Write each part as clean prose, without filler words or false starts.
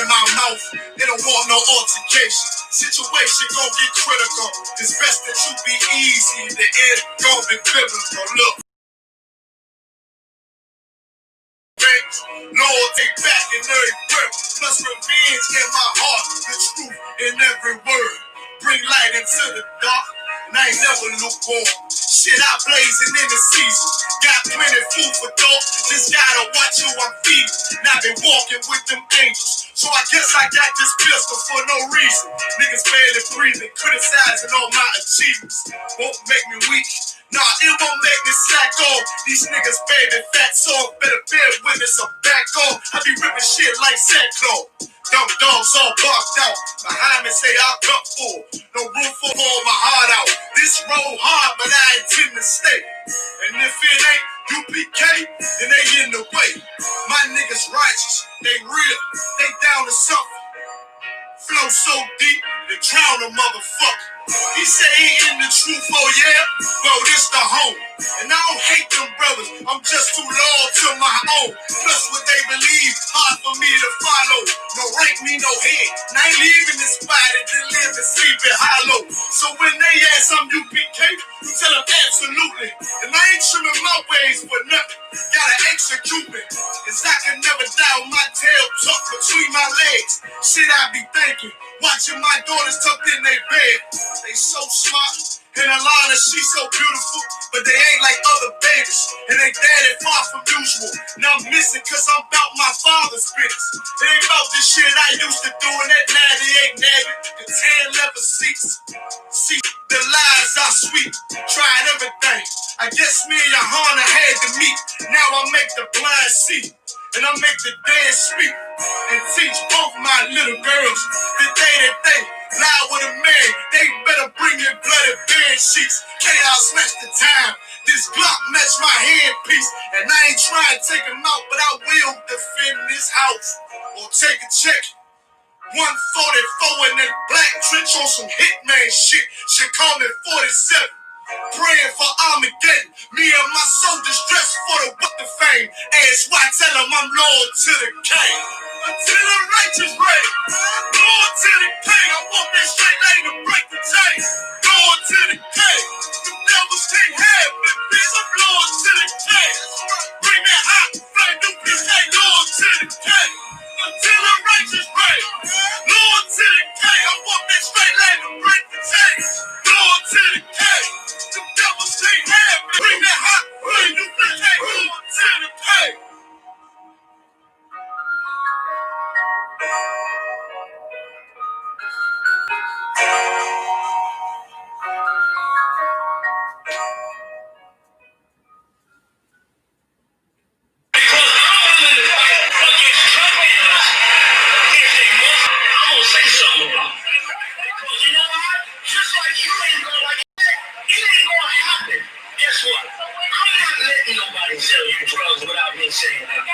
in my mouth. They don't want no altercation. Situation gon' get critical. It's best that you be easy. The end gon' be biblical. Look. Lord, take back in every breath. Plus revenge in my heart. The truth in every word. Bring light into the dark. And I ain't never lukewarm. Shit, I blazing in the season. Got plenty food for thought. Just gotta watch who I'm feeding. Now been walking with them angels. So I guess I got this pistol for no reason. Niggas barely breathing, criticizing all my achievements. Won't make me weak. Nah, it won't make me slack off. These niggas baby fat soft. Better bear with us or back off. I be ripping shit like sackcloth. Dumb dogs all barked out. Behind me say I'll cut full. No room for all my heart out. This road hard, but I intend to stay. And if it ain't U.P.K, then they in the way. My niggas righteous, they real, they down to suffer. Flow so deep, they drown a motherfucker. He say he in the truth, oh yeah? Well, this the home. And I don't hate them brothers, I'm just too loyal to my own. Plus what they believe, hard for me to follow. No rank me, no head. And I ain't leaving this spot and then live and sleep in hollow. So when they ask I'm U.P.K, you tell them absolutely. And I ain't trimming my ways for nothing. Gotta execute me. Cause I can never die with my tail tucked between my legs. Shit I be thinking. Watching my daughters tucked in their bed. They so smart. And Alana, she's so beautiful. But they ain't like other babies. And they daddy far from usual. Now I'm missing cause I'm about my father's business. It ain't about this shit I used to do in that 98 Navy. The tan leather seats. See, the lies are sweet. Tried everything. I guess me and YAHANNA had to meet. Now I make the blind see. And I make the dead speak. And teach both my little girls the day that they lie with a man. They better bring your bloody bed sheets. Chaos match the time. This Glock match my handpiece. And I ain't trying to take him out, but I will defend this house. Or take a check. 144 in that black trench on some hitman shit. Should call me 47. Praying for Armageddon. Me and my soldiers dressed for the what the fame. Ask why, tell them I'm loyal to the king. Until the righteous reign. Loyal to the king. I want that straight lane to break the chain. Loyal to the king. The devils can't have me. Bitch, I'm loyal to the king. Bring that hot flame. Do this ain't loyal to the king. Until the righteous reign. Loyal to the king. I want that straight lane to break the chain. Loyal to the king. The devils can't have me. Bring that hot flame. Do this ain't loyal to the king. Sell you drugs without me saying that.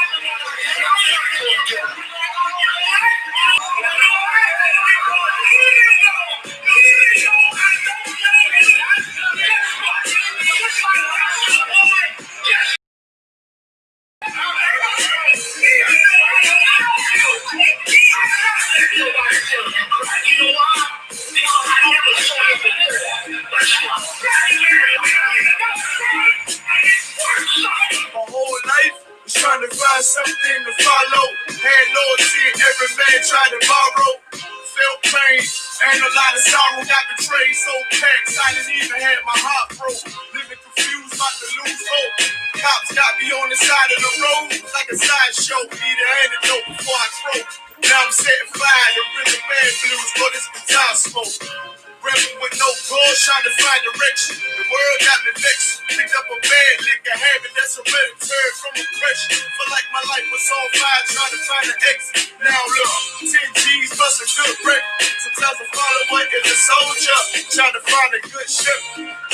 You know why? Because I never saw you before. My whole life was trying to find something to follow. Had loyalty, every man tried to borrow. Felt pain and a lot of sorrow. Got betrayed, so packed. I didn't even have my heart broke. Living confused, about to lose hope. Cops got me on the side of the road like a sideshow. Need an antidote before I croak. Now I'm setting fire to rhythm man blues for this guitar smoke. Rebel with no cause, trying to find direction. The world got me vexed. Picked up a bad liquor habit that's hereditary from oppression. Feel like my life was on fire, trying to find an exit. Now look, 10 G's plus a good break. Sometimes I follow what is a soldier, trying to find a good ship.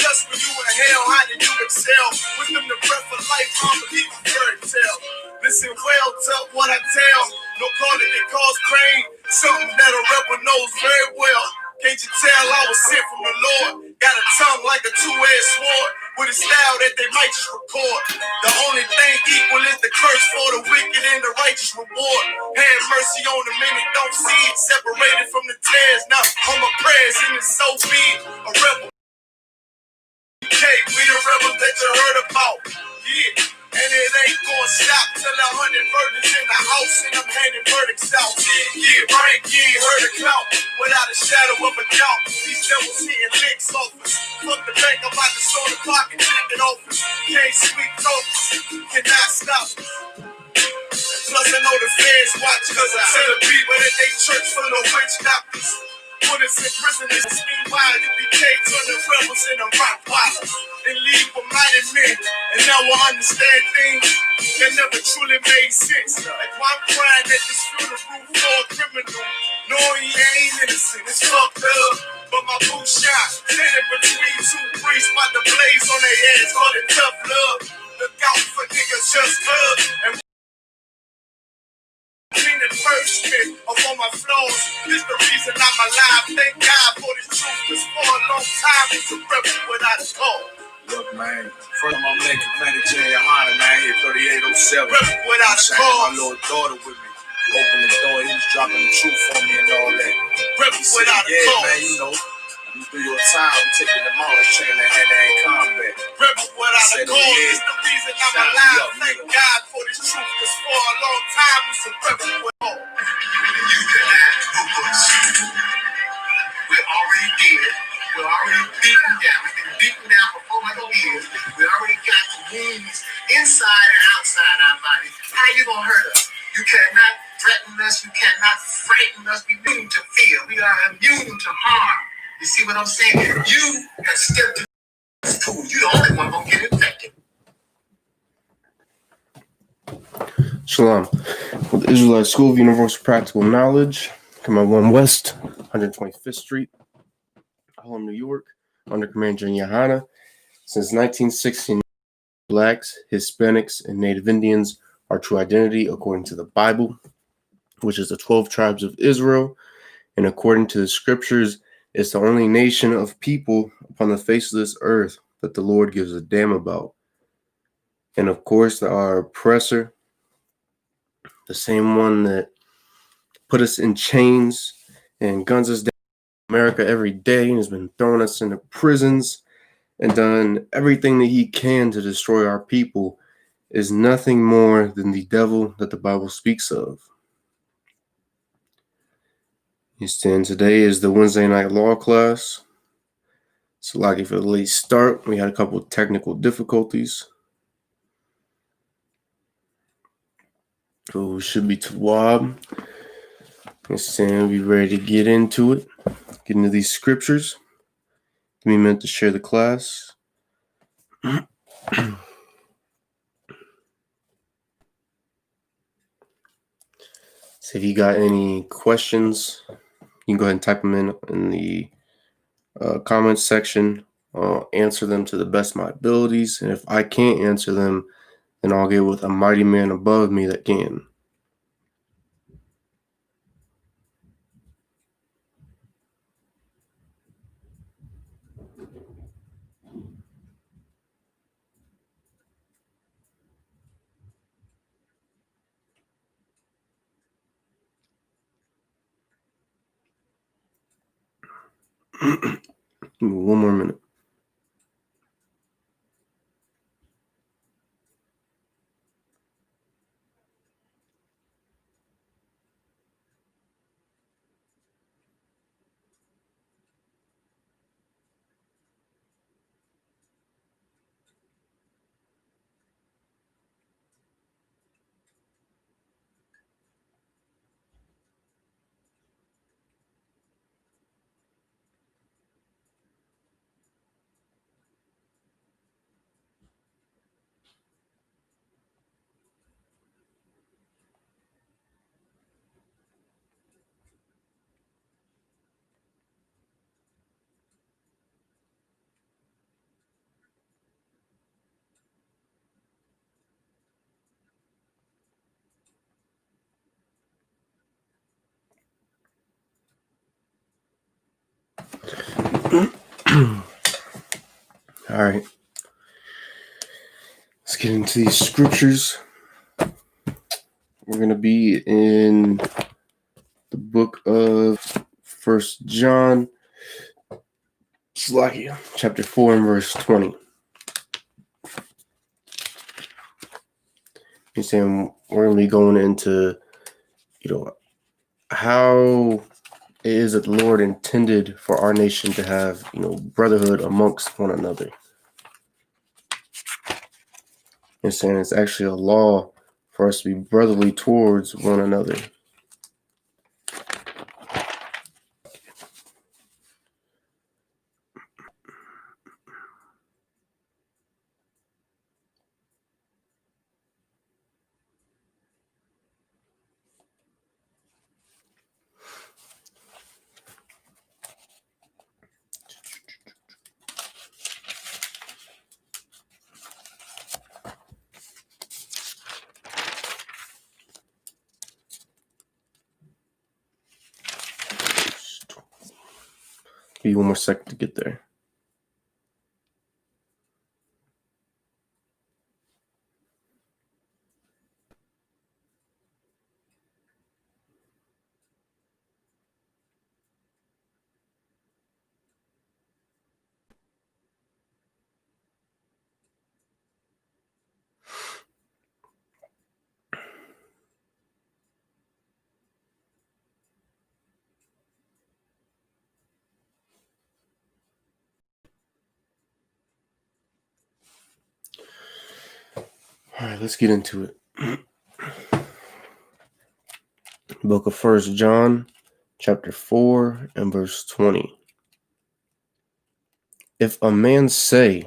Just when you in hell, how did you excel? With them the breath of life, unbelievable fairy tale. Listen well to what I tell. No calling it cause pain. Something that a rebel knows very well. Can't you tell I was sent from the Lord? Got a tongue like a two-edged sword. with a style that they might just record. The only thing equal is the curse for the wicked and the righteous reward. Have mercy on the many, don't see it. Separated from the tares. Now on my prayers and it's so big. A rebel. We the rebels that you heard about. Yeah. And it ain't gonna stop till 100 verdicts in the house and I'm handing verdicts out. Yeah, rank, yeah, heard a clout without a shadow of a doubt. These devils hitting licks off us. Fuck the bank, I'm about to show the pocket, chicken office. Can't sweep focus, cannot stop. Plus I know the feds watch cause I tell the people that they church full of witch doctors. Put us in prison and meanwhile I.S.U.P.K turn the rebels into rock wallers. And leave for mighty men. And now I understand things that never truly made sense. Like why I'm crying at this funeral for a criminal. No, he ain't innocent, it's fucked up. But my boo shot, standing between two priests, about to blaze on their heads, call it tough love. Look out for niggas just cuz. And clean the first bit of all my flaws. This the reason I'm alive. Thank God for this truth. Cause for a long time it's a rebel without a cause. Look, man, first my man, manager YAHANNA, man, here 3807. Rebel without a cause. My little daughter with me. Open the door, he was dropping the truth on me and all that. Rebel without a yeah, cause. Man, you know, you do your time, we taking them all, training that hand-to-hand combat. Rebel without a cause. It's the reason I'm alive. Thank God for this truth. Cause for a long time it's a rebel without a cause. You cannot hoop us. We're already dead. We're already beaten down. We've been beaten down for 400 years. We already got the wounds inside and outside our bodies. How you gonna hurt us? You cannot threaten us. You cannot frighten us. We're immune to fear. We are immune to harm. You see what I'm saying? You have stepped to this tool. You're the only one gonna get infected. Shalom. With the Israelite School of Universal Practical Knowledge, come on 1 West, 125th Street, Harlem, New York, under Commander YAHANNA. Since 1916, Blacks, Hispanics, and Native Indians are true identity according to the Bible, which is the 12 tribes of Israel, and according to the scriptures, it's the only nation of people upon the face of this earth that the Lord gives a damn about. And of course, our oppressor, the same one that put us in chains and guns us down in America every day and has been throwing us into prisons and done everything that he can to destroy our people, is nothing more than the devil that the Bible speaks of. Today is the Wednesday night law class. So lucky for the late start. We had a couple of technical difficulties. So we should be Tawab. We'll be ready to get into it. Get into these scriptures. Give me a minute to share the class. So if you got any questions, you can go ahead and type them in the comments section. I'll answer them to the best of my abilities. And if I can't answer them, then I'll get with a mighty man above me that can. One more minute. All right. into these scriptures. We're going to be in the book of First John, chapter 4 and verse 20. You're saying we're going to be going into, how it is that the Lord intended for our nation to have, brotherhood amongst one another. You're saying it's actually a law for us to be brotherly towards one another. Give you one more second to get there. All right, let's get into it. Book of First John, chapter 4 and verse 20. If a man say,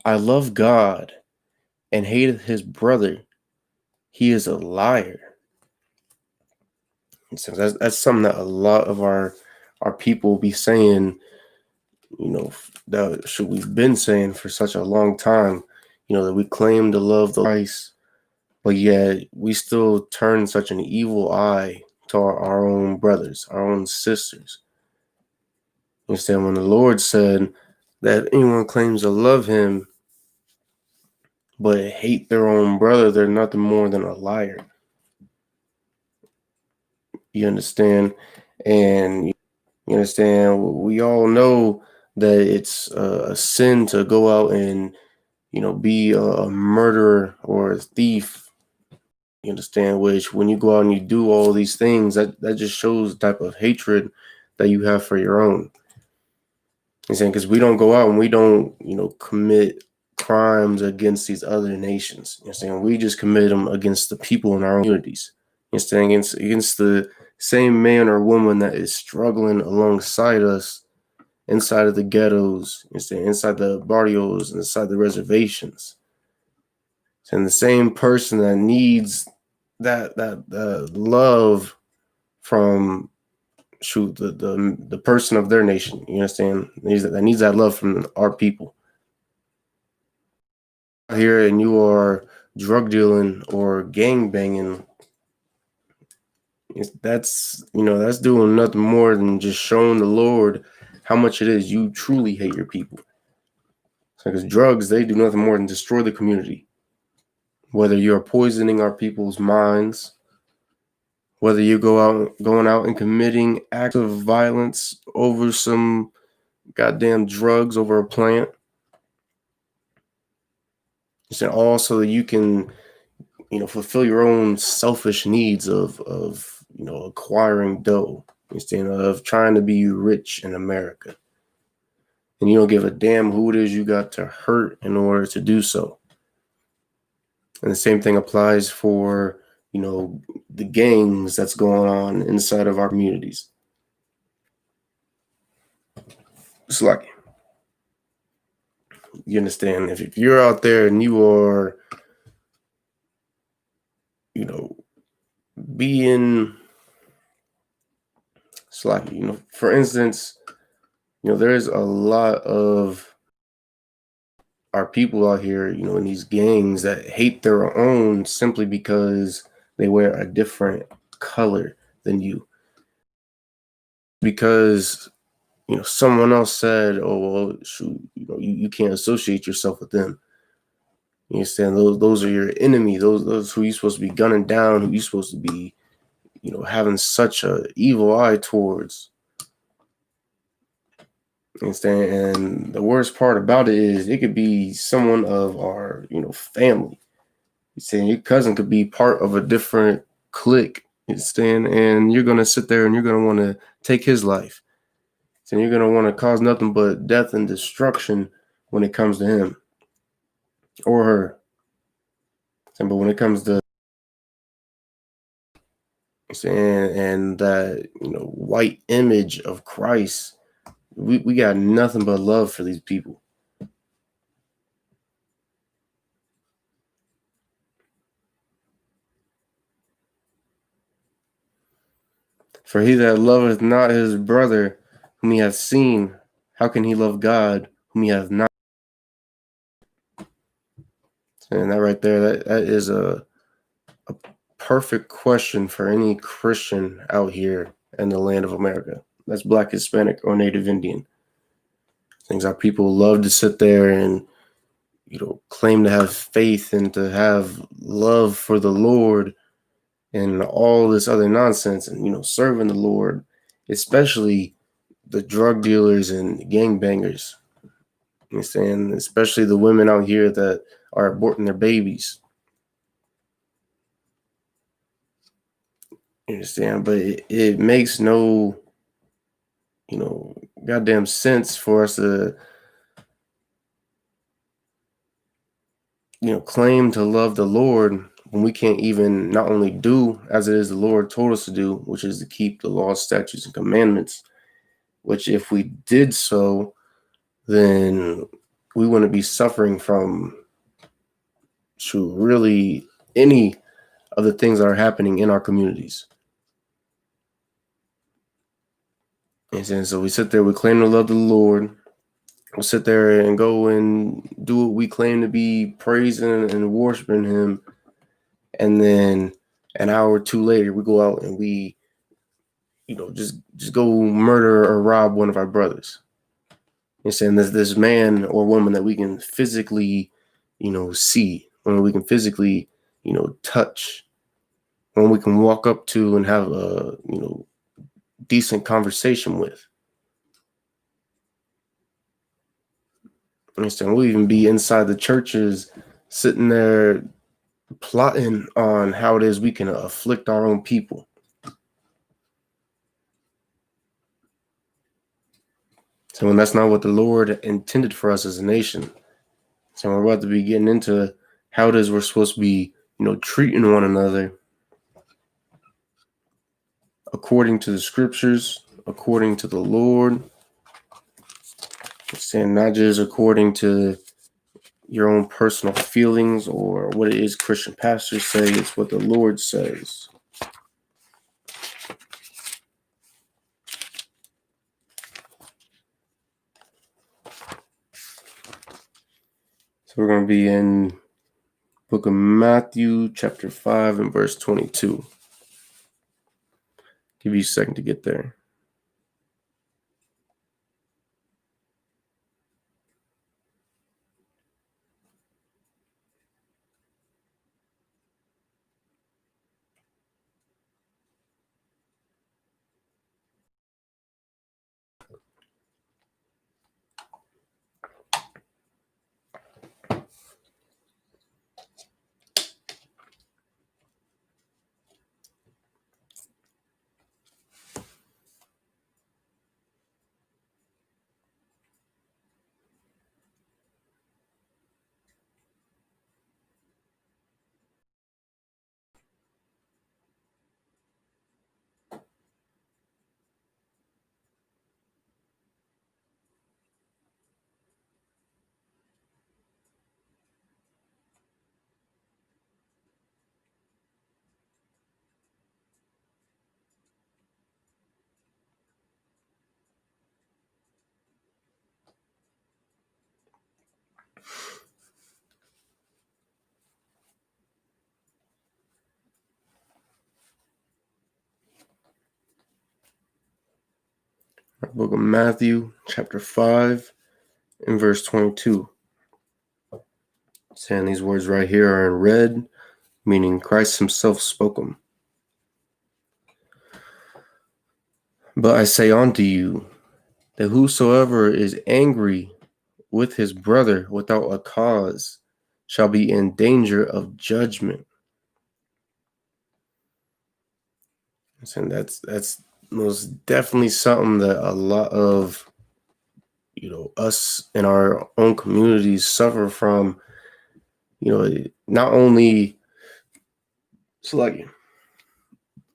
I love God, and hateth his brother, he is a liar. And so that's something that a lot of our people be saying, that we've been saying for such a long time, that we claim to love the Christ, but yet we still turn such an evil eye to our own brothers, our own sisters. You understand? When the Lord said that anyone claims to love him but hate their own brother, they're nothing more than a liar. You understand? And you understand, we all know that it's a sin to go out and, be a murderer or a thief. You understand? Which when you go out and you do all these things, that just shows the type of hatred that you have for your own. You saying, because we don't go out and we don't, commit crimes against these other nations. You understand? We just commit them against the people in our own communities. You understand? Against the same man or woman that is struggling alongside us inside of the ghettos, inside the barrios, inside the reservations. And the same person that needs that love from the person of their nation, you understand? That needs that love from our people. Here and you are drug dealing or gang banging, that's doing nothing more than just showing the Lord how much it is you truly hate your people. Because drugs, they do nothing more than destroy the community. Whether you're poisoning our people's minds, whether you going out and committing acts of violence over some goddamn drugs, over a plant, and also that you can, fulfill your own selfish needs of acquiring dough instead of trying to be rich in America. And you don't give a damn who it is you got to hurt in order to do so. And the same thing applies for, the gangs that's going on inside of our communities. It's like, you understand, if you're out there and you are, being, it's like, for instance, there's a lot of our people out here, in these gangs that hate their own simply because they wear a different color than you. Because, someone else said, oh, well, shoot, you can't associate yourself with them. You understand? Those are your enemy. Those who you're supposed to be gunning down, who you're supposed to be, having such a evil eye towards. You understand? And the worst part about it is it could be someone of our, family. You're saying your cousin could be part of a different clique. You understand? And you're gonna sit there and you're gonna want to take his life. So you're gonna want to cause nothing but death and destruction when it comes to him or her. But when it comes to and that white image of Christ, we got nothing but love for these people. For he that loveth not his brother whom he hath seen, how can he love God whom he hath not? And that right there, that is a perfect question for any Christian out here in the land of America. That's Black, Hispanic, or Native Indian. Things our people love to sit there and claim to have faith and to have love for the Lord and all this other nonsense and serving the Lord, especially the drug dealers and gangbangers. You understand? Especially the women out here that are aborting their babies. You understand? But it makes no goddamn sense for us to claim to love the Lord when we can't even not only do as it is the Lord told us to do, which is to keep the laws, statutes, and commandments, which if we did so, then we wouldn't be suffering from really any of the things that are happening in our communities. And so we sit there, we claim to love the Lord. We'll sit there and go and do what we claim to be praising and worshiping him. And then an hour or two later, we go out and we, just go murder or rob one of our brothers. And saying this man or woman that we can physically, see, when we can physically, touch, when we can walk up to and have a, decent conversation with. Understand? We'll even be inside the churches, sitting there plotting on how it is we can afflict our own people. So when that's not what the Lord intended for us as a nation. So we're about to be getting into how it is we're supposed to be, treating one another according to the scriptures, according to the Lord. And not just according to your own personal feelings or what it is Christian pastors say. It's what the Lord says. So we're going to be in book of Matthew, chapter 5 and verse 22. Give you a second to get there. Book of Matthew, chapter 5 and verse 22. Saying these words right here are in red, meaning Christ himself spoke them. But I say unto you, that whosoever is angry with his brother without a cause shall be in danger of judgment. And that's most definitely something that a lot of us in our own communities suffer from. Not only like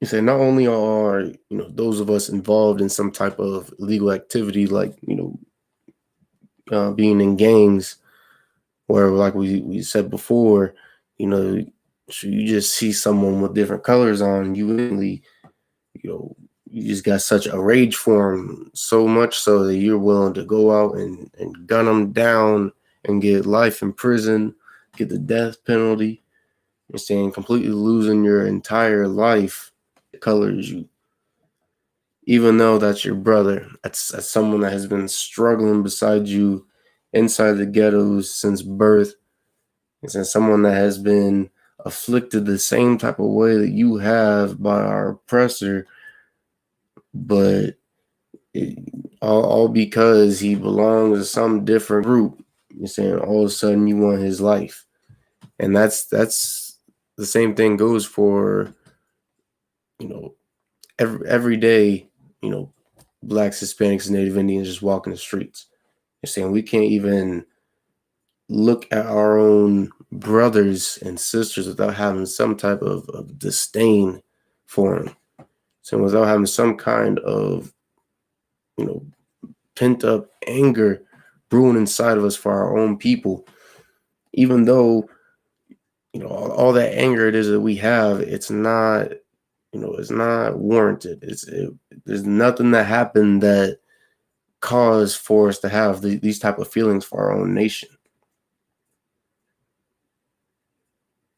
you say, not only are those of us involved in some type of illegal activity, like being in gangs, where like we said before, so you just see someone with different colors on, you really, you just got such a rage for them, so much so that you're willing to go out and gun them down and get life in prison, get the death penalty. You're saying completely losing your entire life. It colors you, even though that's your brother. That's someone that has been struggling beside you inside the ghettos since birth. It's someone that has been afflicted the same type of way that you have by our oppressor, but all because he belongs to some different group. You're saying all of a sudden you want his life, and that's the same thing goes for every day. Blacks, Hispanics, and Native Indians just walking the streets. You're saying we can't even look at our own brothers and sisters without having some type of disdain for them. So without having some kind of, pent up anger brewing inside of us for our own people, even though, all that anger it is that we have, it's not, it's not warranted. There's nothing that happened that caused for us to have these type of feelings for our own nation.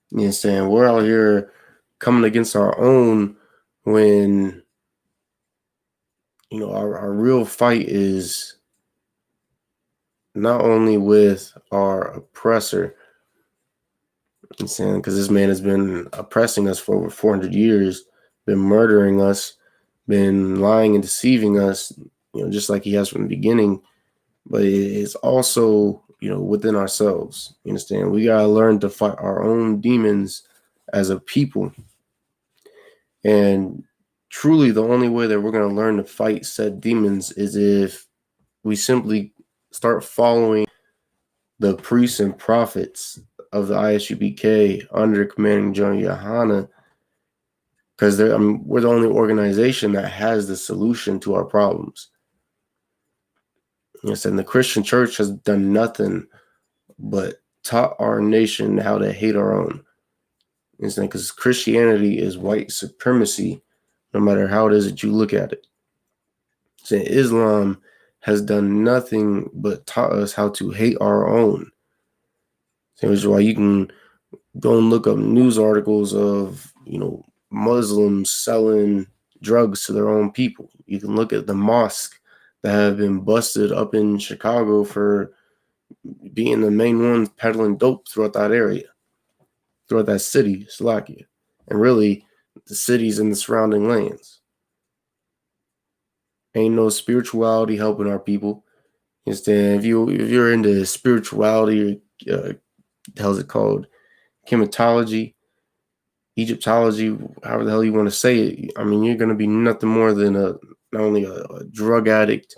You know what I'm saying? We're out here coming against our own when, our real fight is not only with our oppressor, you know what I'm saying, because this man has been oppressing us for over 400 years, been murdering us, been lying and deceiving us, just like he has from the beginning. But it's also, within ourselves. You understand? We got to learn to fight our own demons as a people. And truly, the only way that we're going to learn to fight said demons is if we simply start following the priests and prophets of the I.S.U.P.K under commanding John YAHANNA, because we're the only organization that has the solution to our problems. And the Christian church has done nothing but taught our nation how to hate our own. Because Christianity is white supremacy, no matter how it is that you look at it. So Islam has done nothing but taught us how to hate our own. So which is why you can go and look up news articles of, Muslims selling drugs to their own people. You can look at the mosque that have been busted up in Chicago for being the main ones peddling dope throughout that area, throughout that city, Slovakia, and really the cities and the surrounding lands. Ain't no spirituality helping our people. Instead, if you're into spirituality, or how's it called, chematology, Egyptology, however the hell you want to say it, you're going to be nothing more than not only a drug addict,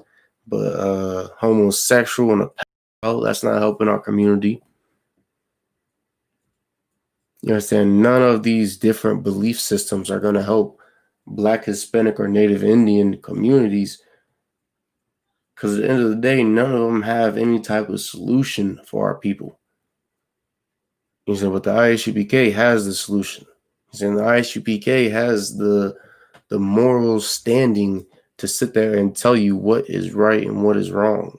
but a homosexual and a pedophile. That's not helping our community. You understand? None of these different belief systems are going to help Black, Hispanic, or Native Indian communities, because at the end of the day, none of them have any type of solution for our people. You know, but the I.S.U.P.K has the solution. And the I.S.U.P.K has the moral standing to sit there and tell you what is right and what is wrong.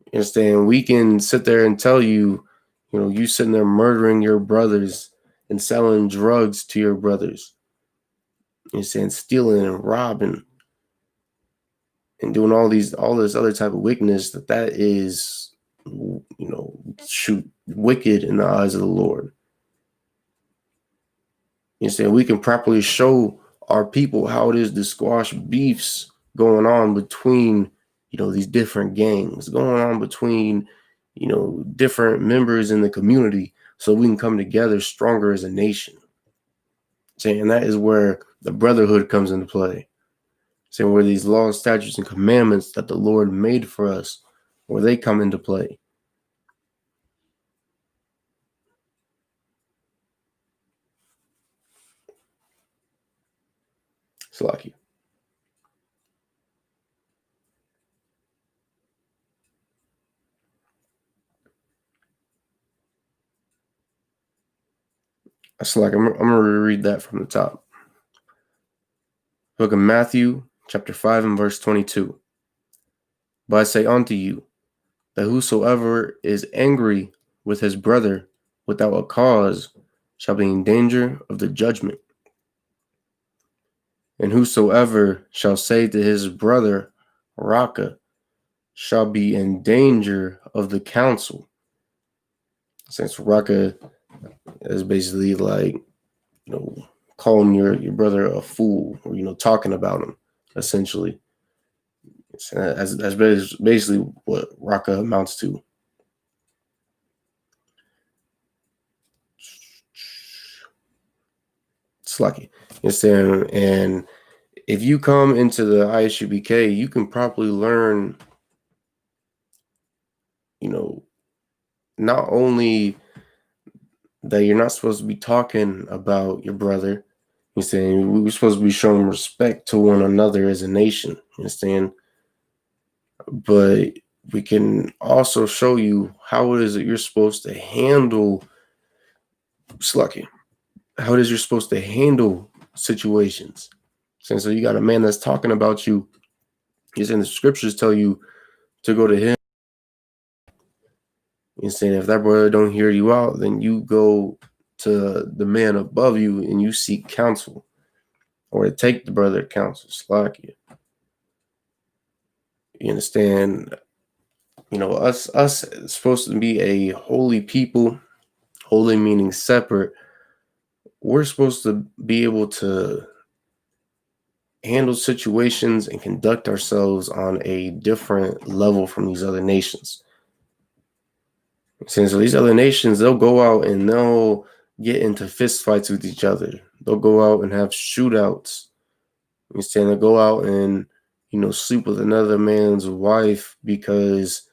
You understand? We can sit there and tell you, you sitting there murdering your brothers and selling drugs to your brothers. You understand? Stealing and robbing and doing all this other type of wickedness that is, shoot, wicked in the eyes of the Lord. You know, we can properly show our people how it is to squash beefs going on between, these different gangs, going on between, different members in the community, so we can come together stronger as a nation. And that is where the brotherhood comes into play. Where these laws, statutes, and commandments that the Lord made for us, where they come into play. Salaki. Salaki. I'm going to reread that from the top. Book of Matthew, chapter 5 and verse 22. But I say unto you, that whosoever is angry with his brother without a cause shall be in danger of the judgment. And whosoever shall say to his brother, Raka, shall be in danger of the council. Since Raka is basically like, calling your brother a fool, or, talking about him, essentially. That's basically what Raka amounts to. It's lucky. And if you come into the I.S.U.P.K, you can probably learn, not only that you're not supposed to be talking about your brother, we're supposed to be showing respect to one another as a nation, you understand? But we can also show you how it is that you're supposed to handle how it is you're supposed to handle situations. So you got a man that's talking about you. He's in the scriptures tell you to go to him. You're saying if that brother don't hear you out, then you go to the man above you and you seek counsel, or to take the brother counsel. You understand? Us is supposed to be a holy people. Holy meaning separate. We're supposed to be able to handle situations and conduct ourselves on a different level from these other nations. So these other nations, they'll go out and they'll get into fist fights with each other. They'll go out and have shootouts. They'll go out and, sleep with another man's wife because,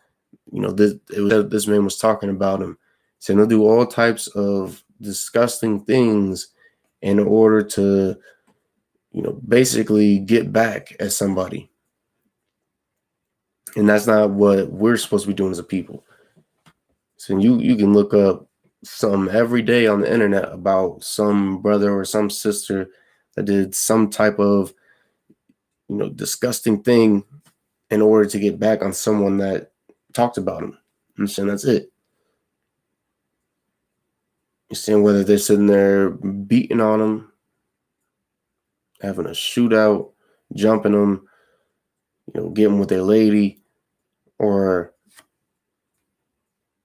this man was talking about him. So they'll do all types of disgusting things in order to, basically get back at somebody. And that's not what we're supposed to be doing as a people. So you can look up some every day on the internet about some brother or some sister that did some type of, disgusting thing in order to get back on someone that talked about him. And that's it. You're saying whether they're sitting there beating on them, having a shootout, jumping them, getting with their lady, or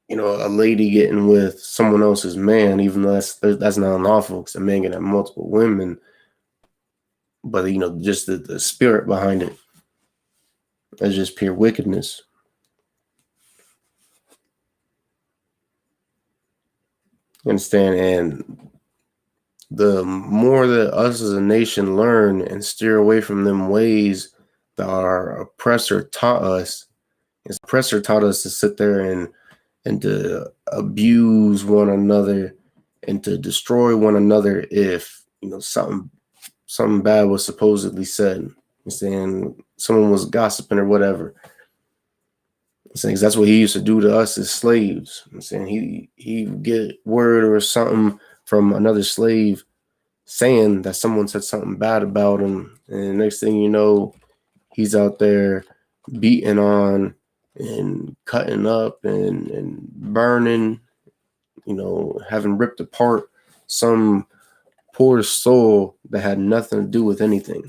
a lady getting with someone else's man, even though that's not unlawful because a man can have multiple women. But just the spirit behind it is just pure wickedness. You understand? And the more that us as a nation learn and steer away from them ways that our oppressor taught us, his oppressor taught us to sit there and to abuse one another and to destroy one another if something bad was supposedly said. You're saying someone was gossiping or whatever. I'm saying that's what he used to do to us as slaves. I'm saying he get word or something from another slave saying that someone said something bad about him, and next thing you know, he's out there beating on and cutting up and burning, having ripped apart some poor soul that had nothing to do with anything.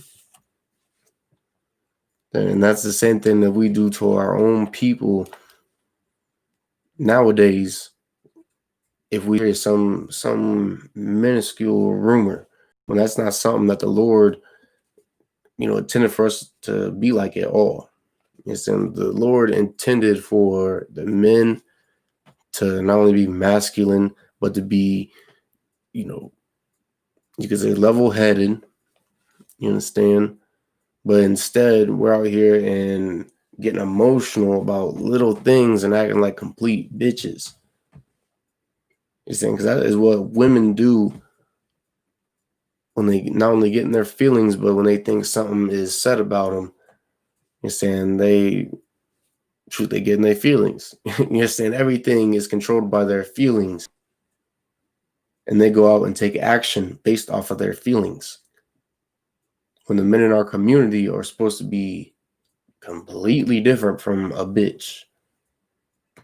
And that's the same thing that we do to our own people nowadays. if we hear some minuscule rumor, when that's not something that the Lord, intended for us to be like at all. It's the Lord intended for the men to not only be masculine, but to be, you could say level-headed, you understand? But instead, we're out here and getting emotional about little things and acting like complete bitches. You're saying, because that is what women do when they not only get in their feelings, but when they think something is said about them. You're saying they get in their feelings. You're saying everything is controlled by their feelings, and they go out and take action based off of their feelings. When the men in our community are supposed to be completely different from a bitch.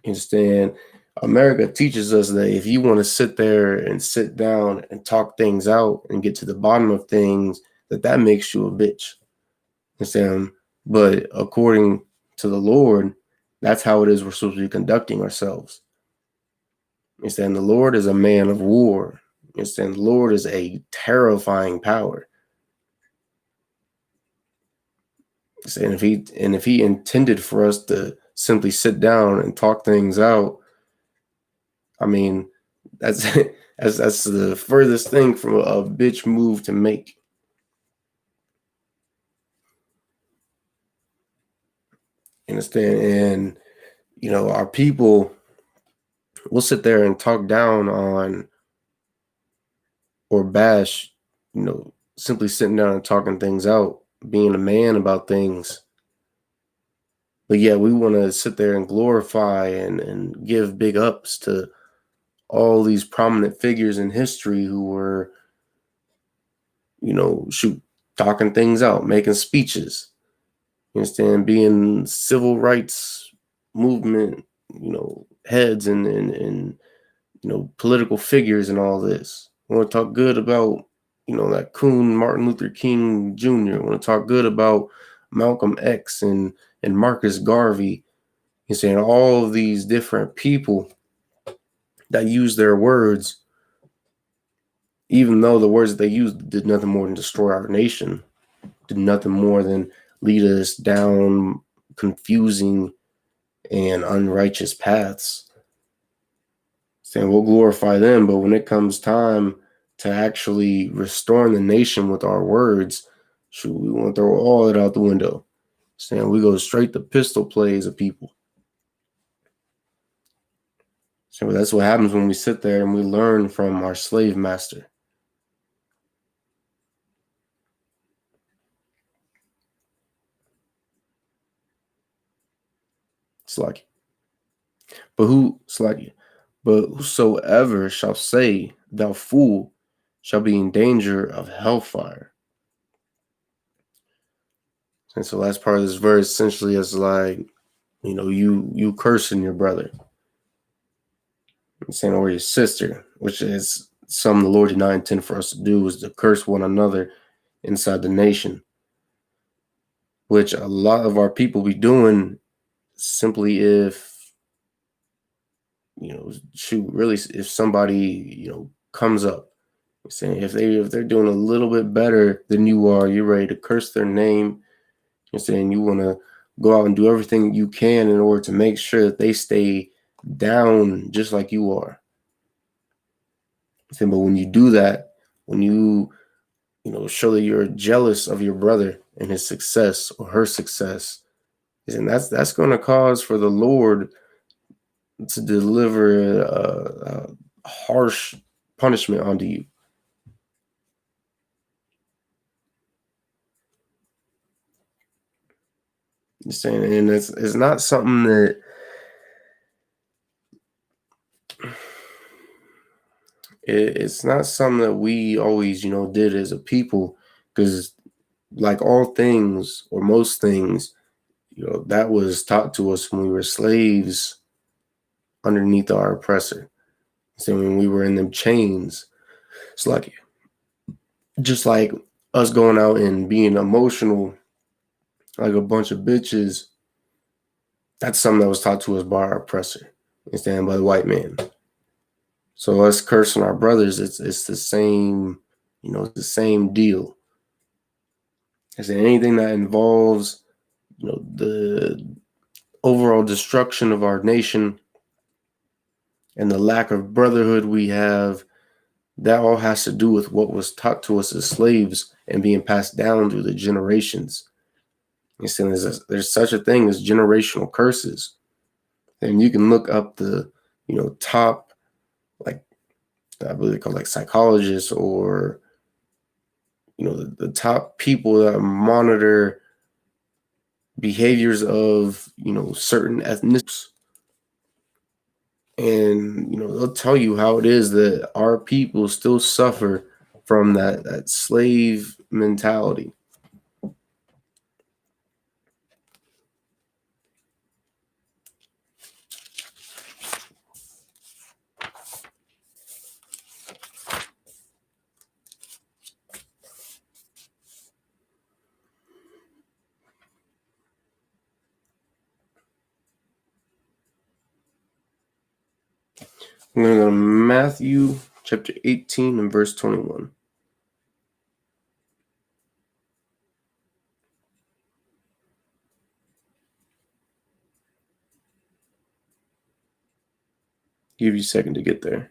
You understand? America teaches us that if you want to sit there and sit down and talk things out and get to the bottom of things, that makes you a bitch. You understand? But according to the Lord, that's how it is we're supposed to be conducting ourselves. You understand? The Lord is a man of war. You understand? The Lord is a terrifying power. And if he intended for us to simply sit down and talk things out, I mean, that's that's the furthest thing from a bitch move to make. You understand? And our people will sit there and talk down on or bash, simply sitting down and talking things out, being a man about things. But yeah, we want to sit there and glorify and give big ups to all these prominent figures in history who were, talking things out, making speeches. You understand? Being civil rights movement, heads and political figures and all this. We want to talk good about, that coon Martin Luther King Jr. We want to talk good about Malcolm X and Marcus Garvey. You're saying all of these different people that use their words, even though the words that they used did nothing more than destroy our nation, did nothing more than lead us down confusing and unrighteous paths. Saying we'll glorify them, but when it comes time to actually restoring the nation with our words, we want to throw all it out the window. Saying we go straight to pistol plays of people. So that's what happens when we sit there and we learn from our slave master. Slacky. But whosoever shall say, thou fool, shall be in danger of hellfire. And so last part of this verse essentially is like, you cursing your brother. I'm saying, or your sister, which is something the Lord did not intend for us to do, is to curse one another inside the nation, which a lot of our people be doing simply if, really, if somebody, comes up, saying if they're doing a little bit better than you are, you're ready to curse their name. You're saying you want to go out and do everything you can in order to make sure that they stay down just like you are. But when you do that, when you show that you're jealous of your brother and his success or her success, and that's going to cause for the Lord to deliver a harsh punishment onto you. You're saying, and it's not something that it's not something that we always, did as a people, because like all things or most things, that was taught to us when we were slaves underneath our oppressor. So when we were in them chains, it's like just like us going out and being emotional like a bunch of bitches. That's something that was taught to us by our oppressor, instead by the white man. So us cursing our brothers, it's the same, it's the same deal. Is there anything that involves, the overall destruction of our nation and the lack of brotherhood we have, that all has to do with what was taught to us as slaves and being passed down through the generations. And so there's such a thing as generational curses. And you can look up the, top, like, I believe they call like psychologists, or, the top people that monitor behaviors of, certain ethnicities. And, they'll tell you how it is that our people still suffer from that slave mentality. I'm going to go to Matthew chapter 18 and verse 21. Give you a second to get there.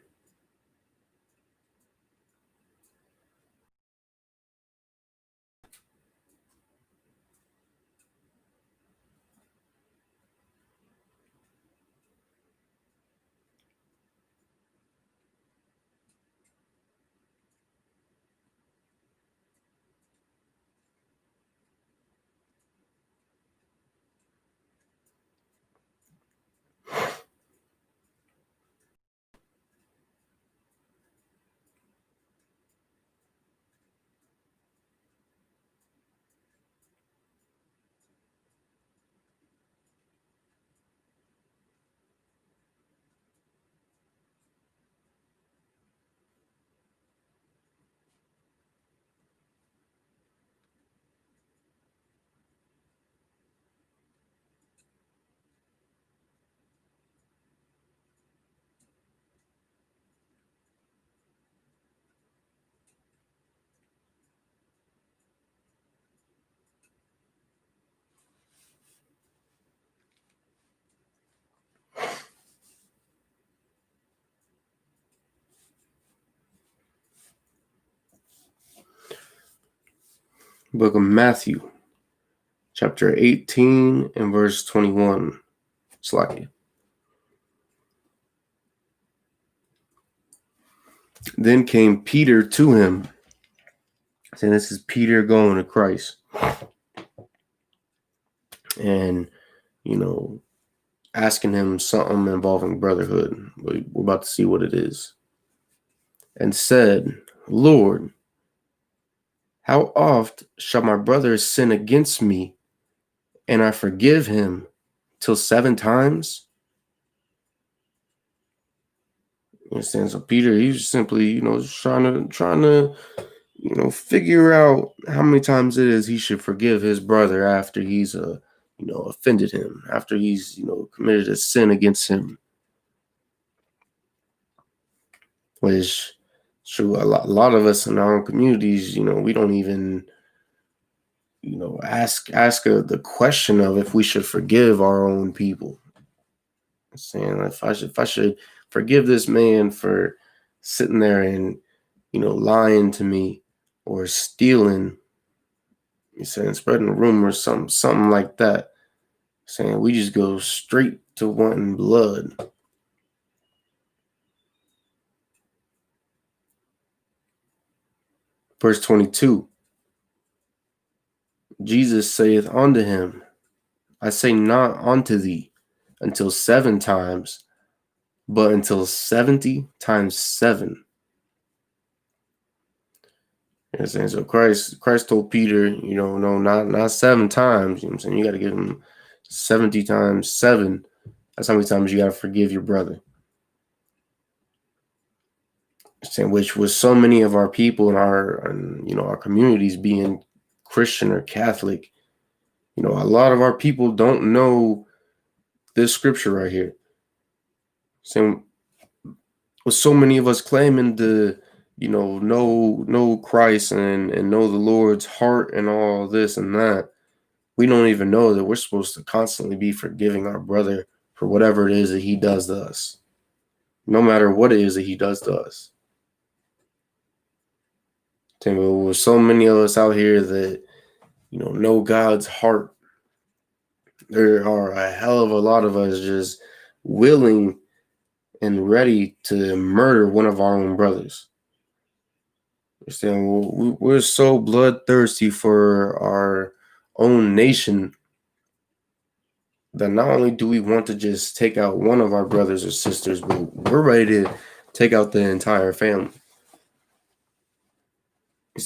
Book of Matthew, chapter 18 and verse 21. Slacky. Then came Peter to him. So this is Peter going to Christ. And, asking him something involving brotherhood. We're about to see what it is. And said, Lord, how oft shall my brother sin against me, and I forgive him till 7 times? You understand? So Peter, he's simply, trying to, figure out how many times it is he should forgive his brother after he's, offended him, after he's, committed a sin against him. Which, true, a lot of us in our own communities, we don't even, ask the question of if we should forgive our own people. I'm saying, if I should forgive this man for sitting there and, lying to me or stealing, you're saying, spreading rumors, something like that. Saying we just go straight to wanting blood. Verse 22. Jesus saith unto him, I say not unto thee until 7 times, but until 70 times 7. You know what I'm saying? So Christ told Peter, no, not 7 times. You know what I'm saying? You got to give him 70 times 7. That's how many times you got to forgive your brother. Saying, which was so many of our people in our communities being Christian or Catholic. A lot of our people don't know this scripture right here. Saying, with so many of us claiming to, know Christ and know the Lord's heart and all this and that, we don't even know that we're supposed to constantly be forgiving our brother for whatever it is that he does to us, no matter what it is that he does to us. With so many of us out here that, know God's heart, there are a hell of a lot of us just willing and ready to murder one of our own brothers. We're so bloodthirsty for our own nation that not only do we want to just take out one of our brothers or sisters, but we're ready to take out the entire family.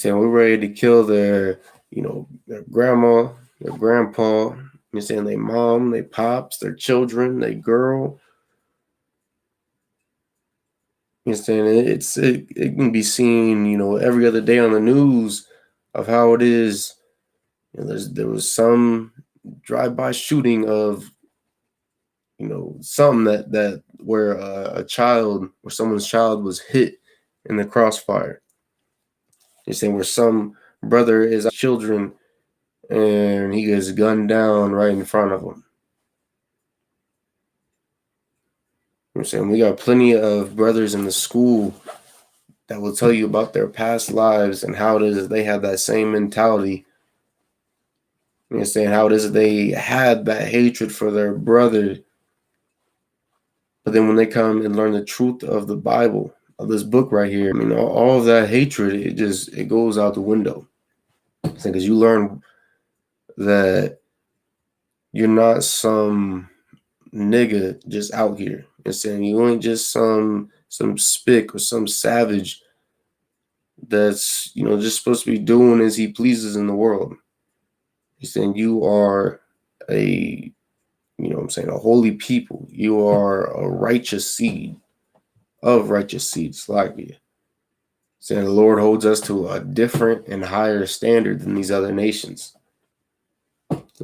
We're ready to kill their grandma, their grandpa, their mom, their pops, their children, their girl. It can be seen, every other day on the news of how it is. There was some drive-by shooting of, something that where a child or someone's child was hit in the crossfire. Where some brother is children and he gets gunned down right in front of him. We got plenty of brothers in the school that will tell you about their past lives and how it is that they have that same mentality. How it is that they had that hatred for their brother. But then when they come and learn the truth of the Bible, of this book right here, all of that hatred, it goes out the window. Because you learn that you're not some nigga just out here. You ain't just some spick or some savage that's, just supposed to be doing as he pleases in the world. He's saying you are a holy people. You are a righteous seed of righteous seeds like you. Saying the Lord holds us to a different and higher standard than these other nations.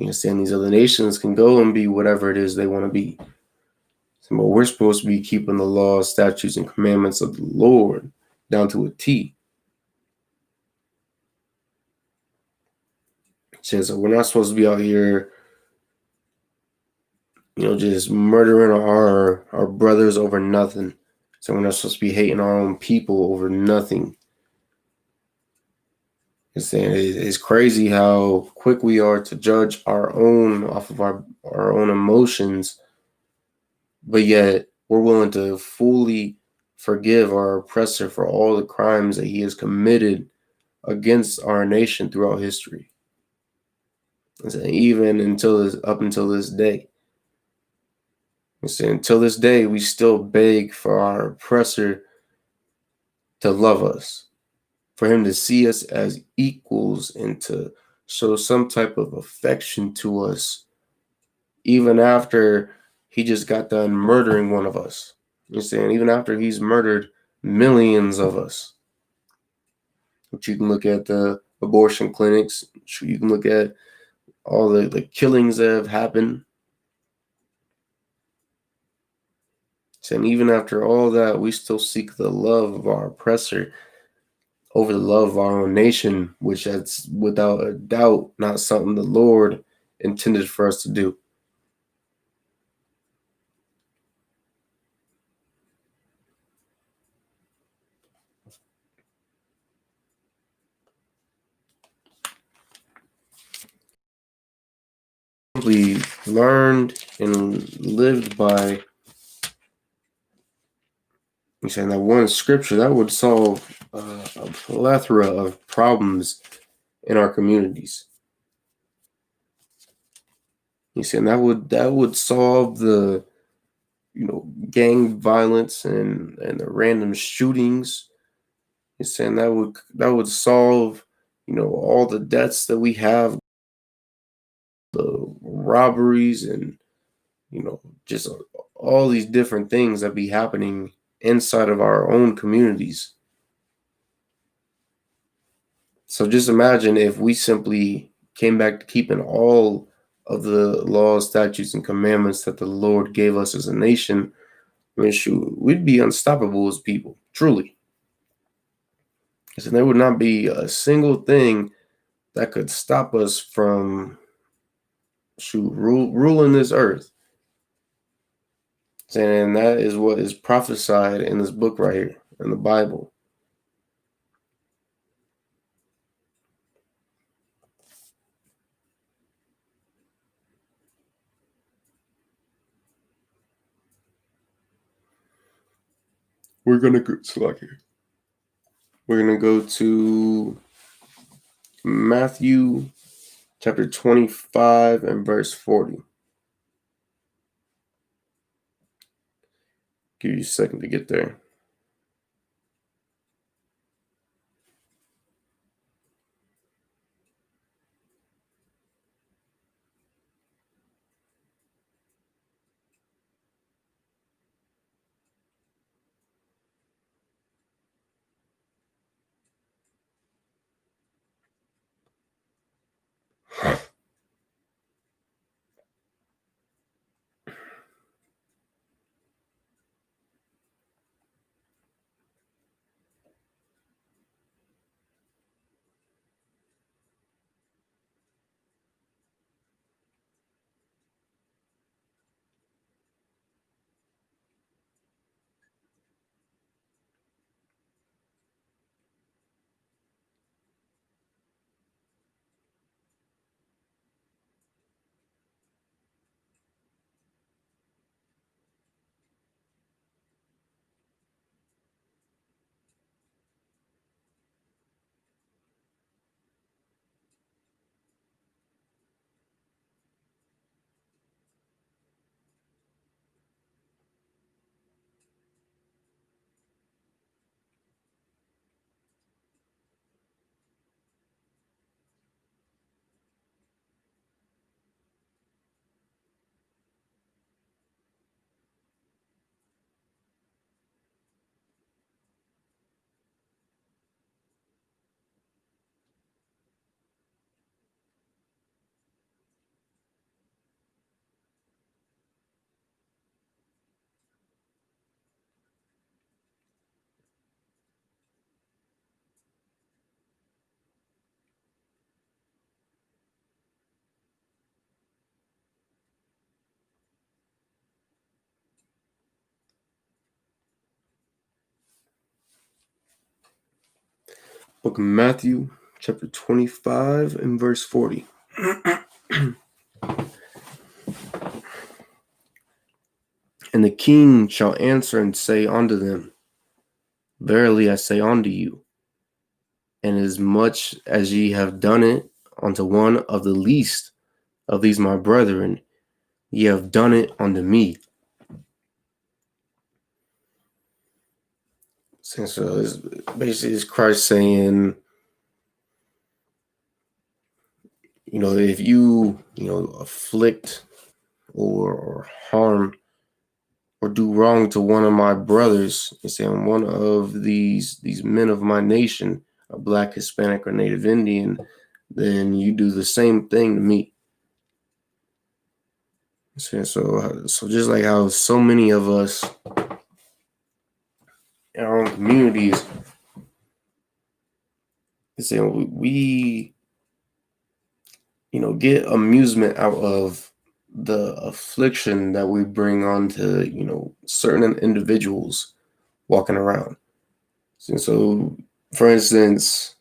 Saying these other nations can go and be whatever it is they want to be. But we're supposed to be keeping the laws, statutes, and commandments of the Lord down to a T. So we're not supposed to be out here, just murdering our brothers over nothing. So we're not supposed to be hating our own people over nothing. It's crazy how quick we are to judge our own off of our own emotions, but yet we're willing to fully forgive our oppressor for all the crimes that he has committed against our nation throughout history. Even up until this day. Until this day, we still beg for our oppressor to love us, for him to see us as equals and to show some type of affection to us, even after he just got done murdering one of us. Even after he's murdered millions of us. But you can look at the abortion clinics. You can look at all the killings that have happened. And even after all that, we still seek the love of our oppressor over the love of our own nation, which is without a doubt not something the Lord intended for us to do. We learned and lived by saying that one scripture that would solve a plethora of problems in our communities. And that would solve the gang violence and the random shootings. He's saying that would solve all the deaths that we have, the robberies, and just all these different things that be happening inside of our own communities. So just imagine if we simply came back to keeping all of the laws, statutes, and commandments that the Lord gave us as a nation I mean, shoot, we'd be unstoppable as people, truly. So there would not be a single thing that could stop us from ruling this earth. And that is what is prophesied in this book right here, in the Bible. We're gonna go to Matthew chapter 25 and verse 40. Give you a second to get there. Book of Matthew, chapter 25 and verse 40. And the king shall answer and say unto them, Verily I say unto you, inasmuch as ye have done it unto one of the least of these my brethren, ye have done it unto me. So it's basically it's Christ saying, if you, afflict or harm or do wrong to one of my brothers, and saying one of these men of my nation, a Black, Hispanic, or Native Indian, then you do the same thing to me. So just like how so many of us in our own communities, we get amusement out of the affliction that we bring onto certain individuals walking around. So for instance,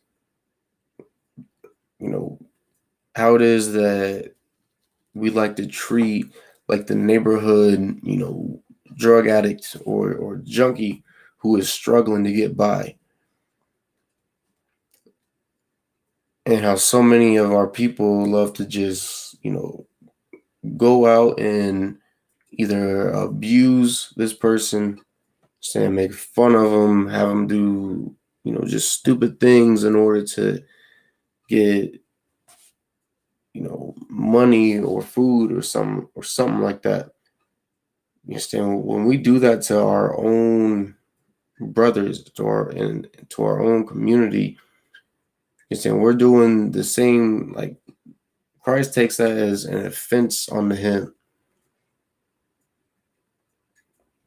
how it is that we like to treat like the neighborhood, drug addict or junkie who is struggling to get by. And how so many of our people love to just, go out and either abuse this person, make fun of them, have them do, just stupid things in order to get, money or food or something like that. You understand? When we do that to our own brothers, to our own community, you understand, we're doing the same. Like Christ takes that as an offense onto him.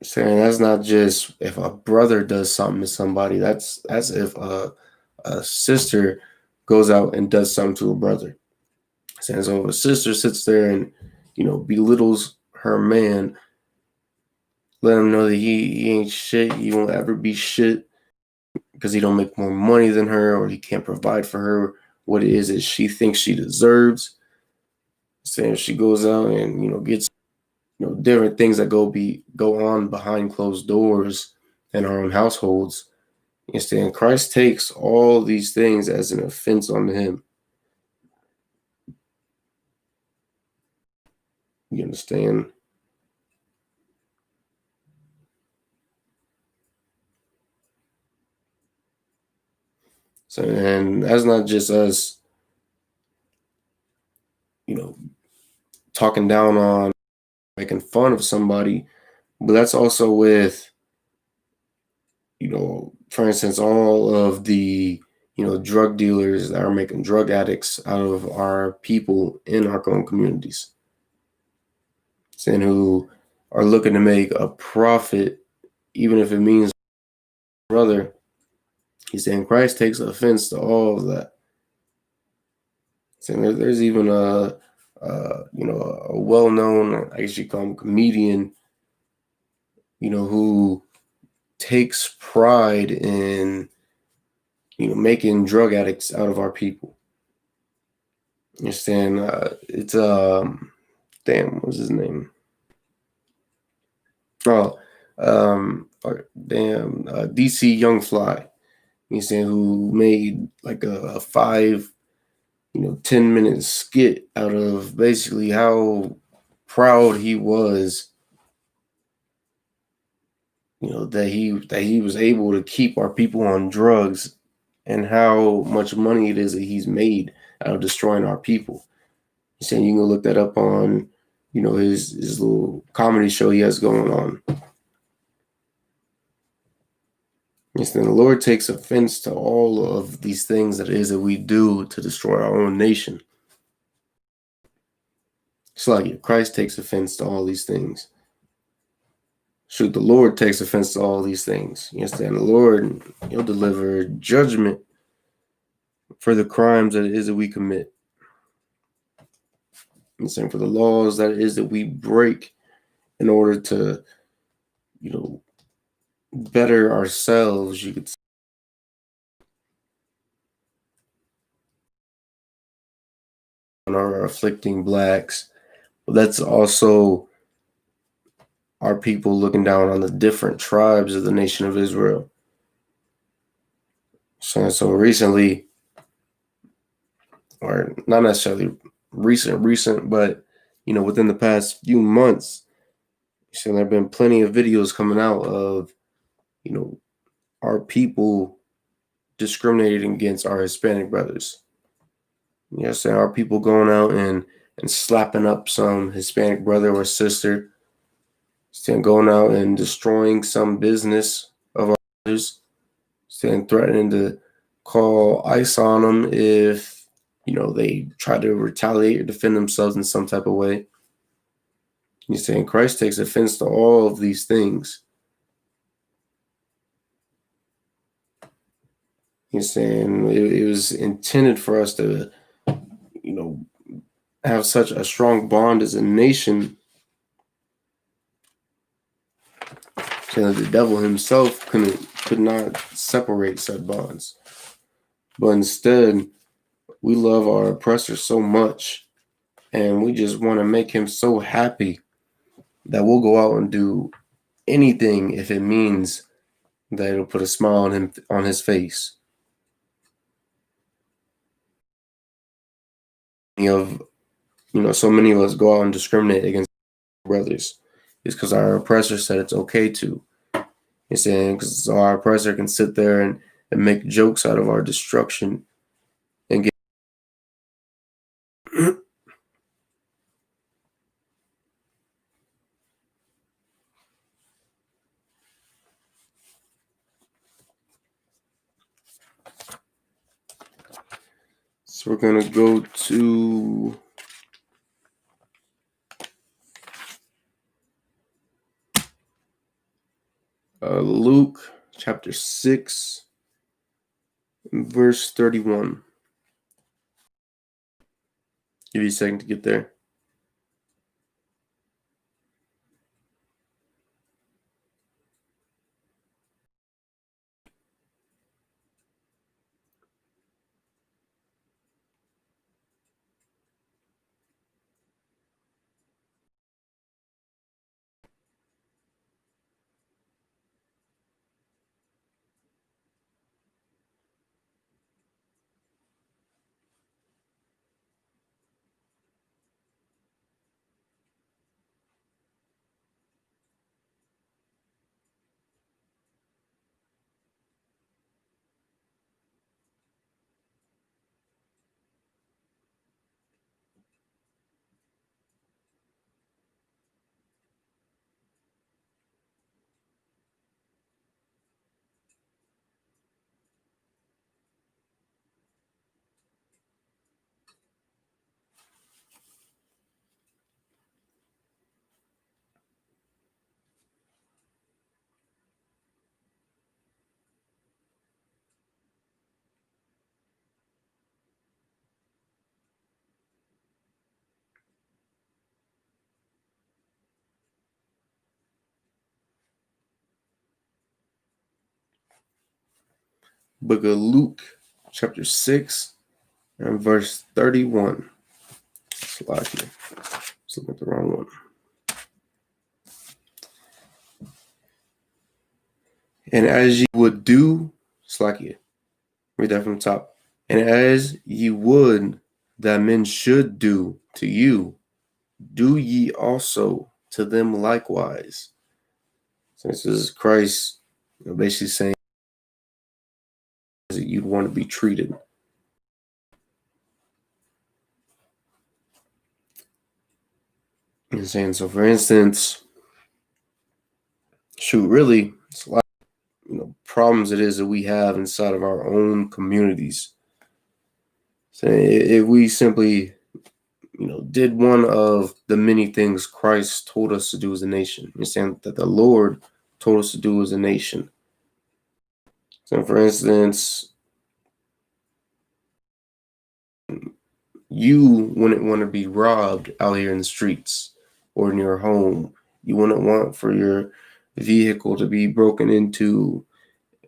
Saying that's not just if a brother does something to somebody. That's if a sister goes out and does something to a brother. Saying so if a sister sits there and belittles her man, let him know that he ain't shit. He won't ever be shit because he don't make more money than her, or he can't provide for her what it is that she thinks she deserves. Saying if she goes out and gets different things that go on behind closed doors in our own households. Instead, Christ takes all these things as an offense unto him. You understand? So, and that's not just us, talking down on, making fun of somebody, but that's also with, for instance, all of the, drug dealers that are making drug addicts out of our people in our own communities. And who are looking to make a profit, even if it means brother. He's saying Christ takes offense to all of that. Saying there's even a well-known, I guess you call him, comedian, who takes pride in making drug addicts out of our people. You understand? It's damn, what's his name? Oh, DC Young Fly. You saying who made like a 10-minute skit out of basically how proud he was, that he was able to keep our people on drugs, and how much money it is that he's made out of destroying our people. He's saying you can go look that up on, his little comedy show he has going on. Yes, then the Lord takes offense to all of these things that it is that we do to destroy our own nation. It's like Christ takes offense to all these things. Shoot, the Lord takes offense to all these things. You understand? The Lord, he'll deliver judgment for the crimes that it is that we commit. You understand? For the laws that it is that we break in order to, better ourselves, you could say. Are afflicting blacks. But that's also our people looking down on the different tribes of the nation of Israel. So recently, or not necessarily recent, but within the past few months, so there have been plenty of videos coming out of our people discriminating against our Hispanic brothers. Yes, our people going out and slapping up some Hispanic brother or sister, going out and destroying some business of others, threatening to call ICE on them if they try to retaliate or defend themselves in some type of way. He's saying Christ takes offense to all of these things. He's saying it was intended for us to, have such a strong bond as a nation. Saying that the devil himself could not separate said bonds. But instead, we love our oppressor so much, and we just want to make him so happy that we'll go out and do anything if it means that it'll put a smile on his face. So many of us go out and discriminate against brothers. It's because our oppressor said it's okay to. He's saying because our oppressor can sit there and make jokes out of our destruction and get. So we're going to go to Luke chapter 6, verse 31. Give you a second to get there. Book of Luke chapter 6 and verse 31. Slide here. Just looking at the wrong one. And as ye would do, Slakia, read that from the top. And as ye would that men should do to you, do ye also to them likewise. So this is Christ basically saying that you'd want to be treated. And saying, so for instance, really, it's a lot of problems it is that we have inside of our own communities. So if we simply did one of the many things Christ told us to do as a nation, you understand that the Lord told us to do as a nation. So for instance, you wouldn't want to be robbed out here in the streets or in your home. You wouldn't want for your vehicle to be broken into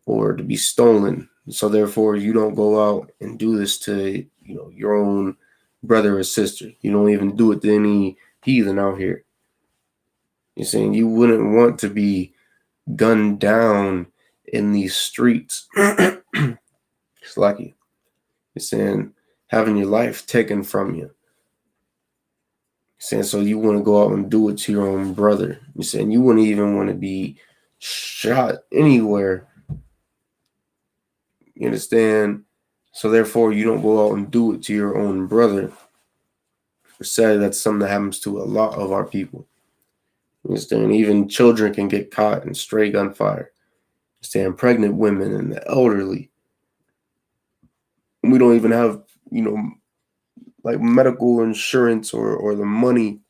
or to be stolen. So therefore, you don't go out and do this to your own brother or sister. You don't even do it to any heathen out here. You're saying you wouldn't want to be gunned down in these streets. It's lucky. You're saying having your life taken from you. You're saying so you want to go out and do it to your own brother. You're saying you wouldn't even want to be shot anywhere. You understand? So therefore, you don't go out and do it to your own brother. Sadly, that's something that happens to a lot of our people. You understand? Even children can get caught in stray gunfire. You understand? Pregnant women and the elderly. We don't even have, like medical insurance or the money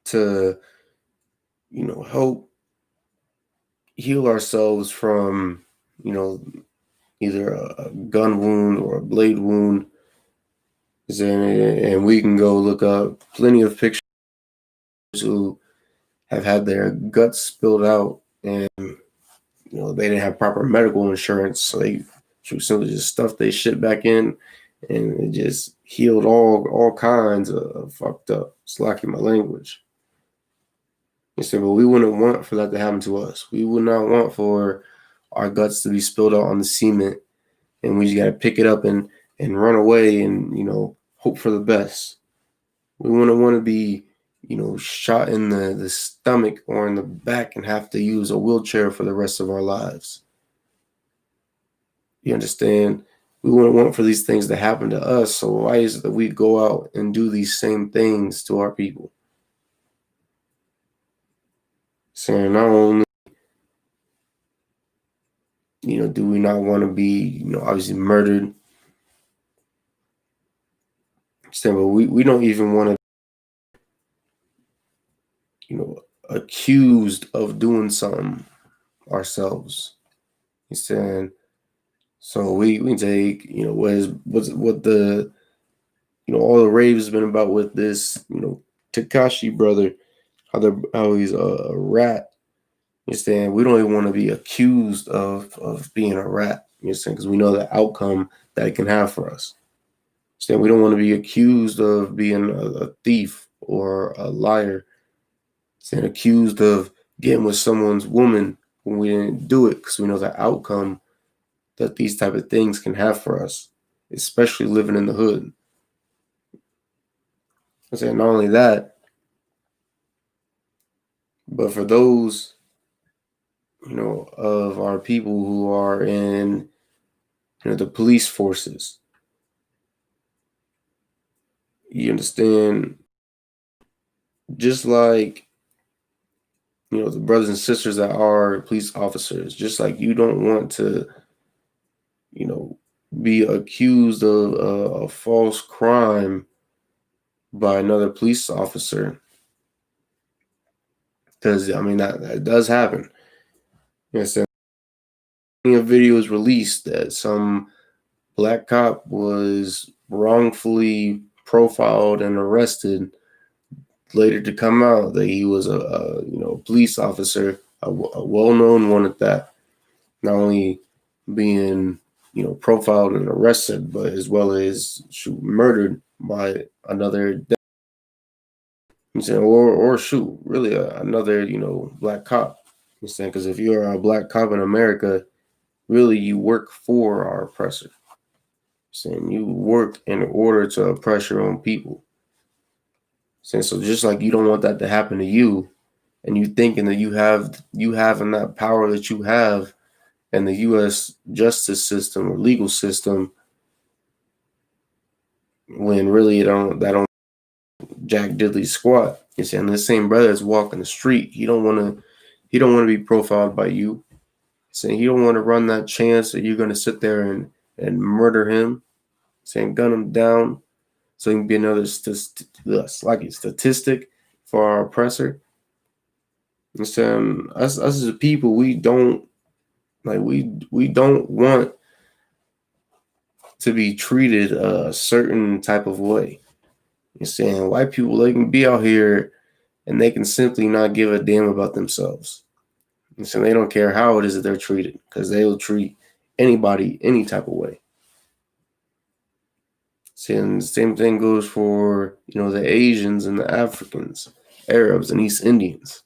to, help heal ourselves from, either a gun wound or a blade wound. And we can go look up plenty of pictures who have had their guts spilled out and they didn't have proper medical insurance, so they simply just stuffed their shit back in and it just healed all kinds of fucked up, slacking my language. You see, but we wouldn't want for that to happen to us. We would not want for our guts to be spilled out on the cement and we just got to pick it up and run away and hope for the best. We wouldn't want to be shot in the stomach or in the back and have to use a wheelchair for the rest of our lives. You understand? We wouldn't want for these things to happen to us. So why is it that we go out and do these same things to our people? So not only, do we not want to be, obviously murdered, but we don't even want to, accused of doing something ourselves. He's saying, so we take, what the, all the rave has been about with this, Takashi brother, how he's a rat. You're saying we don't even want to be accused of being a rat. You're saying because we know the outcome that it can have for us. Saying we don't want to be accused of being a thief or a liar. Saying accused of getting with someone's woman when we didn't do it because we know the outcome that these type of things can have for us, especially living in the hood. I said not only that, but for those, of our people who are in, the police forces, you understand, just like, the brothers and sisters that are police officers, just like you don't want to, be accused of a false crime by another police officer. Because, I mean, that does happen. So a video was released that some black cop was wrongfully profiled and arrested, later to come out that he was a police officer, a well-known one at that, not only being profiled and arrested, but as well as murdered by another, or really another black cop. I'm saying because if you're a black cop in America, really you work for our oppressor. Saying you work in order to oppress your own people. Saying so just like you don't want that to happen to you, and you thinking that you having that power that you have in the U.S. justice system or legal system, when really that don't jack diddly squat. You're saying the same brother is walking the street. He don't want to be profiled by you. Saying he don't want to run that chance that you're going to sit there and murder him. Saying gun him down so he can be another statistic for our oppressor. And saying us as a people, we don't want to be treated a certain type of way. You're saying white people, they can be out here and they can simply not give a damn about themselves. And so they don't care how it is that they're treated because they'll treat anybody any type of way. And the same thing goes for, the Asians and the Africans, Arabs and East Indians.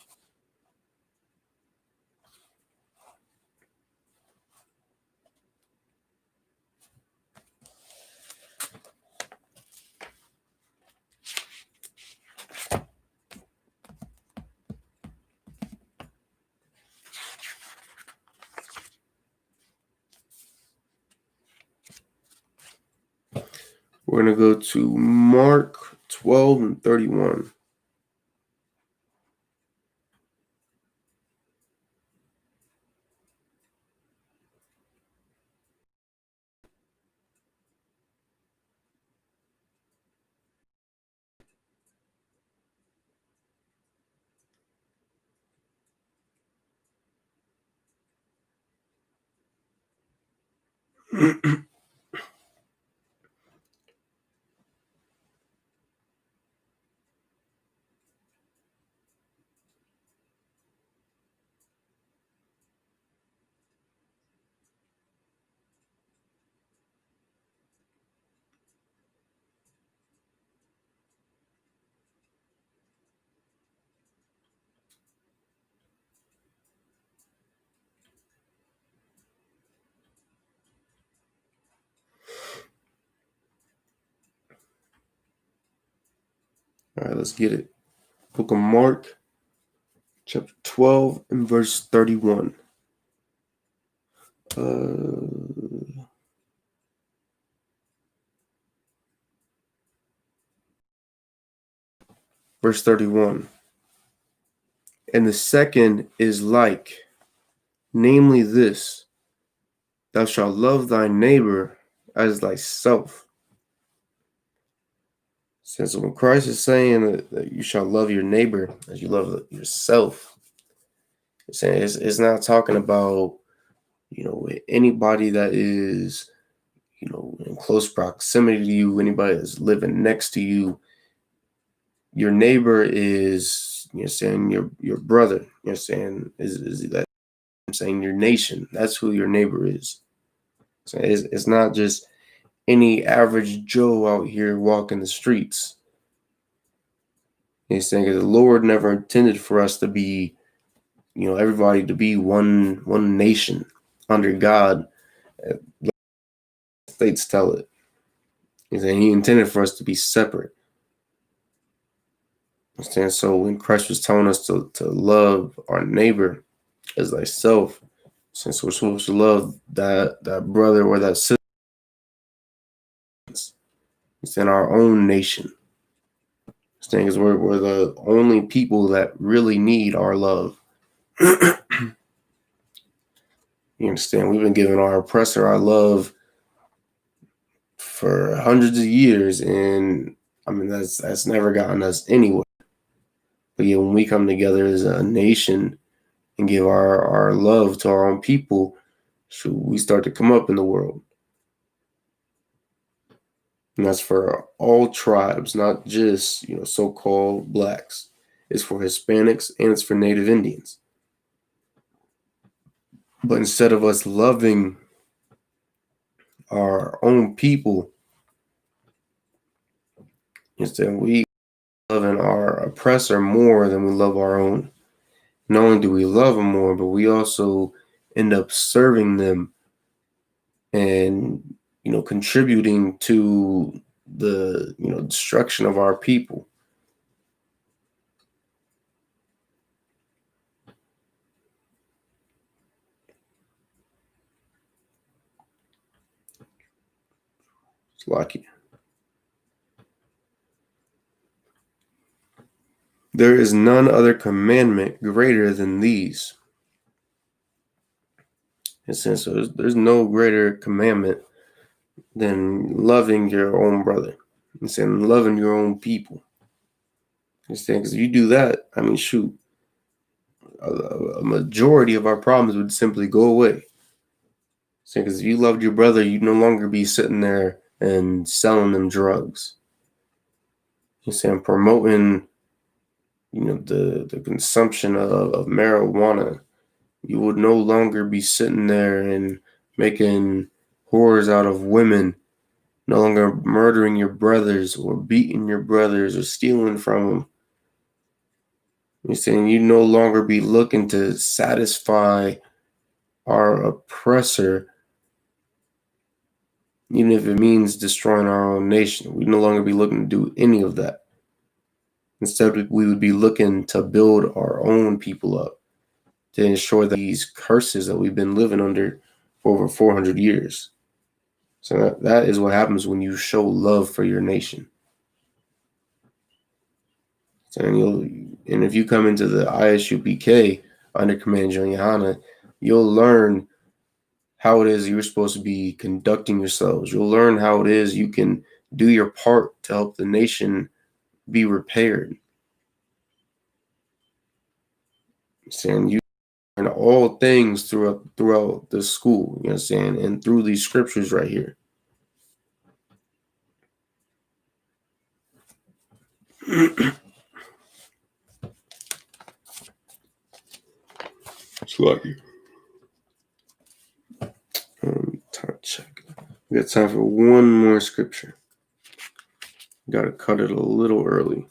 We're going to go to Mark 12 and 31. All right, let's get it. Book of Mark, chapter 12 and verse 31. Verse 31. And the second is like, namely this, thou shalt love thy neighbor as thyself. Since when Christ is saying that you shall love your neighbor as you love yourself, it's saying it's not talking about, anybody that is, in close proximity to you, anybody that's living next to you. Your neighbor is, saying your brother. Saying is that I'm saying your nation. That's who your neighbor is. So it's not just any average Joe out here walking the streets. He's saying the Lord never intended for us to be, everybody to be one nation under God. The states tell it. He's saying He intended for us to be separate. Understand? So when Christ was telling us to love our neighbor as thyself, since we're supposed to love that brother or that sister, it's in our own nation. This thing is we're the only people that really need our love. You understand? We've been giving our oppressor our love for hundreds of years, and I mean that's never gotten us anywhere. But yeah, when we come together as a nation and give our love to our own people, so we start to come up in the world. And that's for all tribes, not just, so-called blacks. It's for Hispanics and it's for Native Indians. But instead of us loving our own people, instead we loving our oppressor more than we love our own. Not only do we love them more, but we also end up serving them and, contributing to the, destruction of our people. It's lucky. There is none other commandment greater than these. And since there's no greater commandment than loving your own brother and saying loving your own people. Because if you do that, I mean, shoot, a majority of our problems would simply go away. Because if you loved your brother, you'd no longer be sitting there and selling them drugs. You're saying promoting, the consumption of marijuana. You would no longer be sitting there and making whores out of women, no longer murdering your brothers or beating your brothers or stealing from them. You're saying you no longer be looking to satisfy our oppressor, even if it means destroying our own nation. We'd no longer be looking to do any of that. Instead, we would be looking to build our own people up, to ensure that these curses that we've been living under for over 400 years. So that is what happens when you show love for your nation. And if you come into the I.S.U.P.K under Command General YAHANNA, you'll learn how it is you're supposed to be conducting yourselves. You'll learn how it is you can do your part to help the nation be repaired. Saying you learn all things throughout the school, and through these scriptures right here. It's lucky. Time check. We got time for one more scripture. Got to cut it a little early.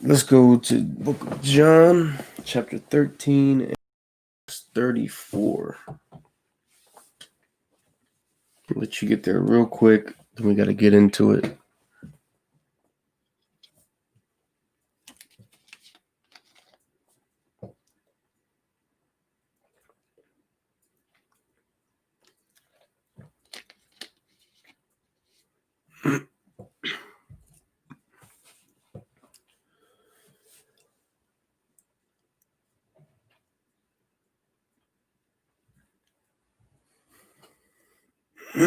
Let's go to the book of John, chapter 13 and verse 34. I'll let you get there real quick, then we got to get into it. All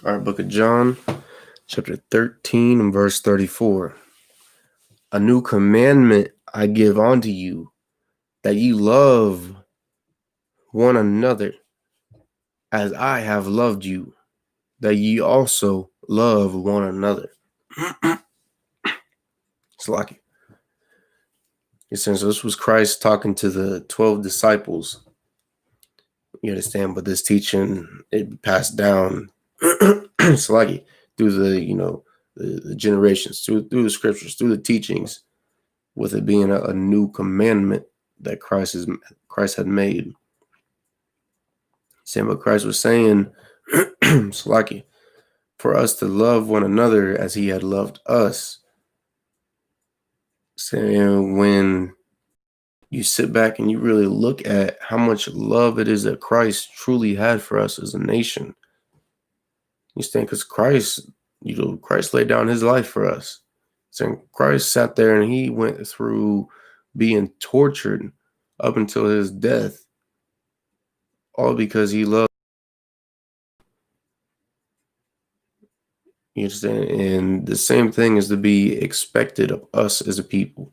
right, Book of John, chapter 13 and verse 34. A new commandment I give unto you, that ye love one another as I have loved you, that ye also love one another. It's like, so this was Christ talking to the 12 disciples. You understand? But this teaching, it passed down it's like through the generations, through the scriptures, through the teachings, with it being a new commandment that Christ had made. Saying what Christ was saying, it's like for us to love one another as he had loved us. Saying when you sit back and you really look at how much love it is that Christ truly had for us as a nation. You understand? Because Christ laid down his life for us. So Christ sat there and he went through being tortured up until his death, all because he loved. You understand? And the same thing is to be expected of us as a people.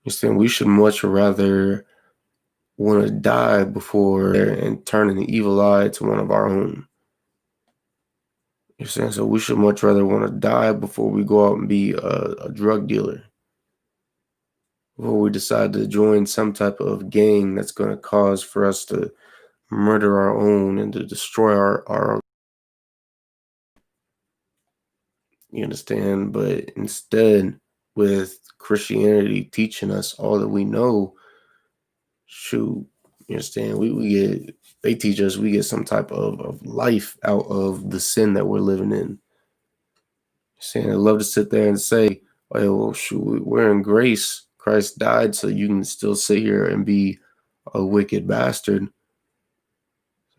You understand? We should much rather want to die before and turn an evil eye to one of our own. You understand? So we should much rather want to die before we go out and be a drug dealer. Before we decide to join some type of gang that's going to cause for us to murder our own and to destroy our you understand? But instead, with Christianity teaching us all that we know, shoot, you understand? They teach us we get some type of life out of the sin that we're living in. Saying I love to sit there and say, oh, well, shoot, we're in grace. Christ died so you can still sit here and be a wicked bastard.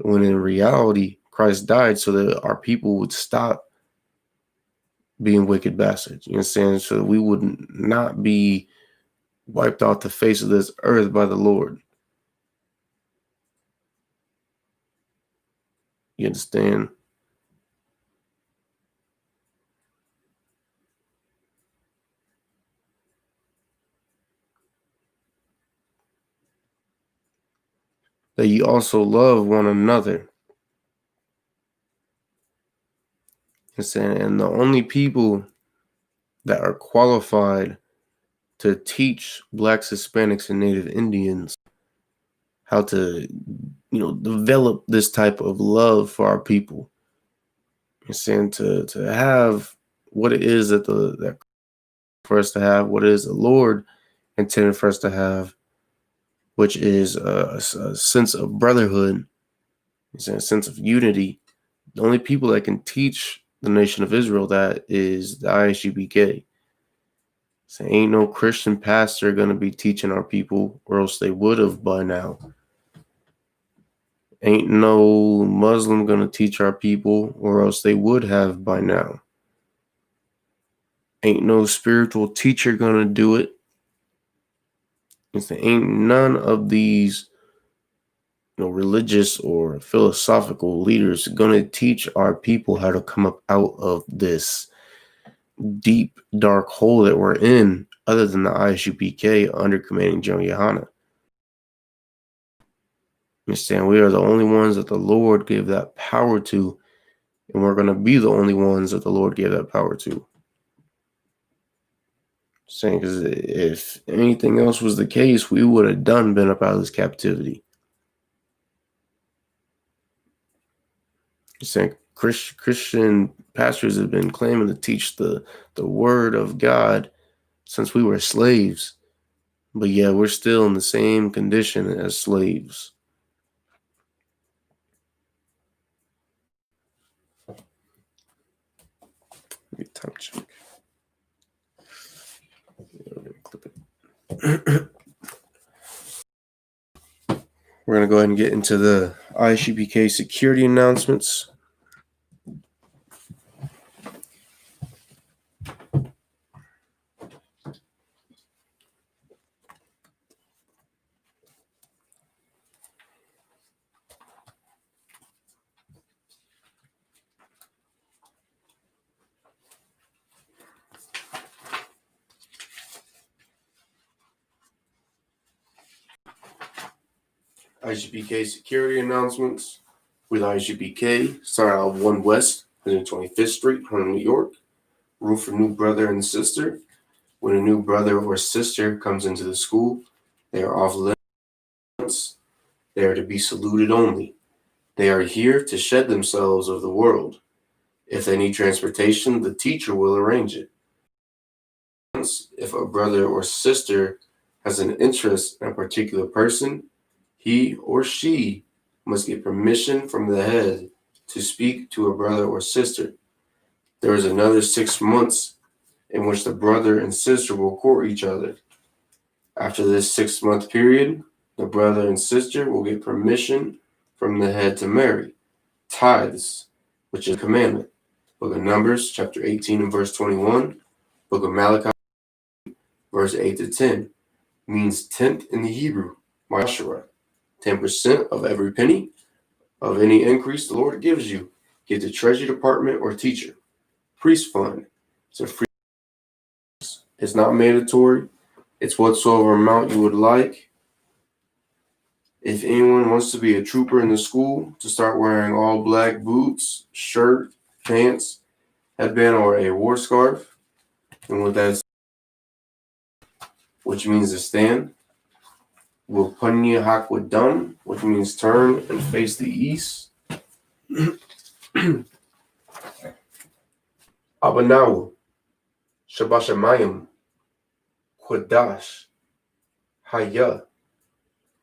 When in reality, Christ died so that our people would stop being wicked bastards. You know what I'm saying? So that we would not be wiped off the face of this earth by the Lord. You understand? That you also love one another. And the only people that are qualified to teach Blacks, Hispanics, and Native Indians how to, develop this type of love for our people. And to have what it is that for us to have, what it is the Lord intended for us to have, which is a sense of brotherhood, it's a sense of unity. The only people that can teach the nation of Israel that is the I.S.U.P.K. So ain't no Christian pastor going to be teaching our people, or else they would have by now. Ain't no Muslim going to teach our people, or else they would have by now. Ain't no spiritual teacher going to do it. Ain't none of these religious or philosophical leaders going to teach our people how to come up out of this deep, dark hole that we're in, other than the I.S.U.P.K. under commanding General YAHANNA. Understand, we are the only ones that the Lord gave that power to, and we're going to be the only ones that the Lord gave that power to. Saying, because if anything else was the case, we would have been up out of this captivity. Saying Christian pastors have been claiming to teach the word of God since we were slaves, but yeah, we're still in the same condition as slaves. Time check. We're gonna go ahead and get into the I.S.U.P.K security announcements. I.S.U.P.K security announcements. With I.S.U.P.K, start out 1 West, 125th Street, Harlem, New York. Rule for new brother and sister. When a new brother or sister comes into the school, they are off limits. They are to be saluted only. They are here to shed themselves of the world. If they need transportation, the teacher will arrange it. If a brother or sister has an interest in a particular person, he or she must get permission from the head to speak to a brother or sister. There is another 6 months in which the brother and sister will court each other. After this 6-month period, the brother and sister will get permission from the head to marry. Tithes, which is a commandment. Book of Numbers, chapter 18 and verse 21. Book of Malachi, verse 8 to 10. Means tenth in the Hebrew, Ma'ashara. 10% of every penny of any increase the Lord gives you. Give to treasury department or teacher. Priest fund. It's a free. It's not mandatory. It's whatsoever amount you would like. If anyone wants to be a trooper in the school, to start wearing all black boots, shirt, pants, headband, or a war scarf, and with that, which means to stand, will punya hakwadam, which means turn and face the east. Abanawu, Shabashamayim, Quadash, Haya,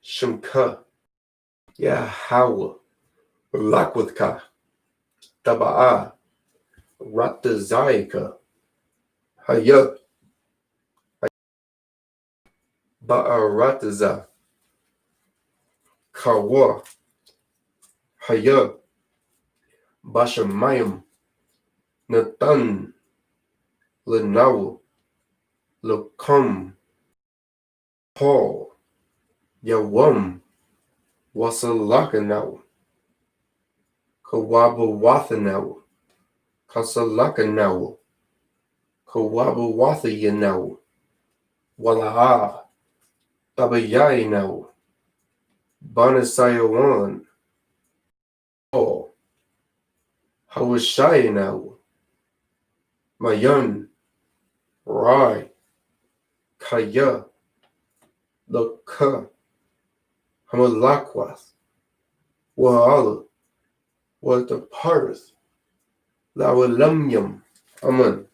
Shimka, Yahawa, Lakwithka, Taba'a, Ratazayaka, Haya, Ba'arataza, Kawa, Haya, Bashamayim, Nathan, Lenawu, Lakum, Paul, Yawam, Wasalakanaw, Kawabawathanau, Kasalakanaw, Kawabawathayanaw, Walaha, Tabayayanaw, Banasayawan, Paul, Hawashayanaw, Mayan, Rai, Kaya, Laka, Hamalakwath, Wa'ala, Wataparth, Lawalamyam. Amen.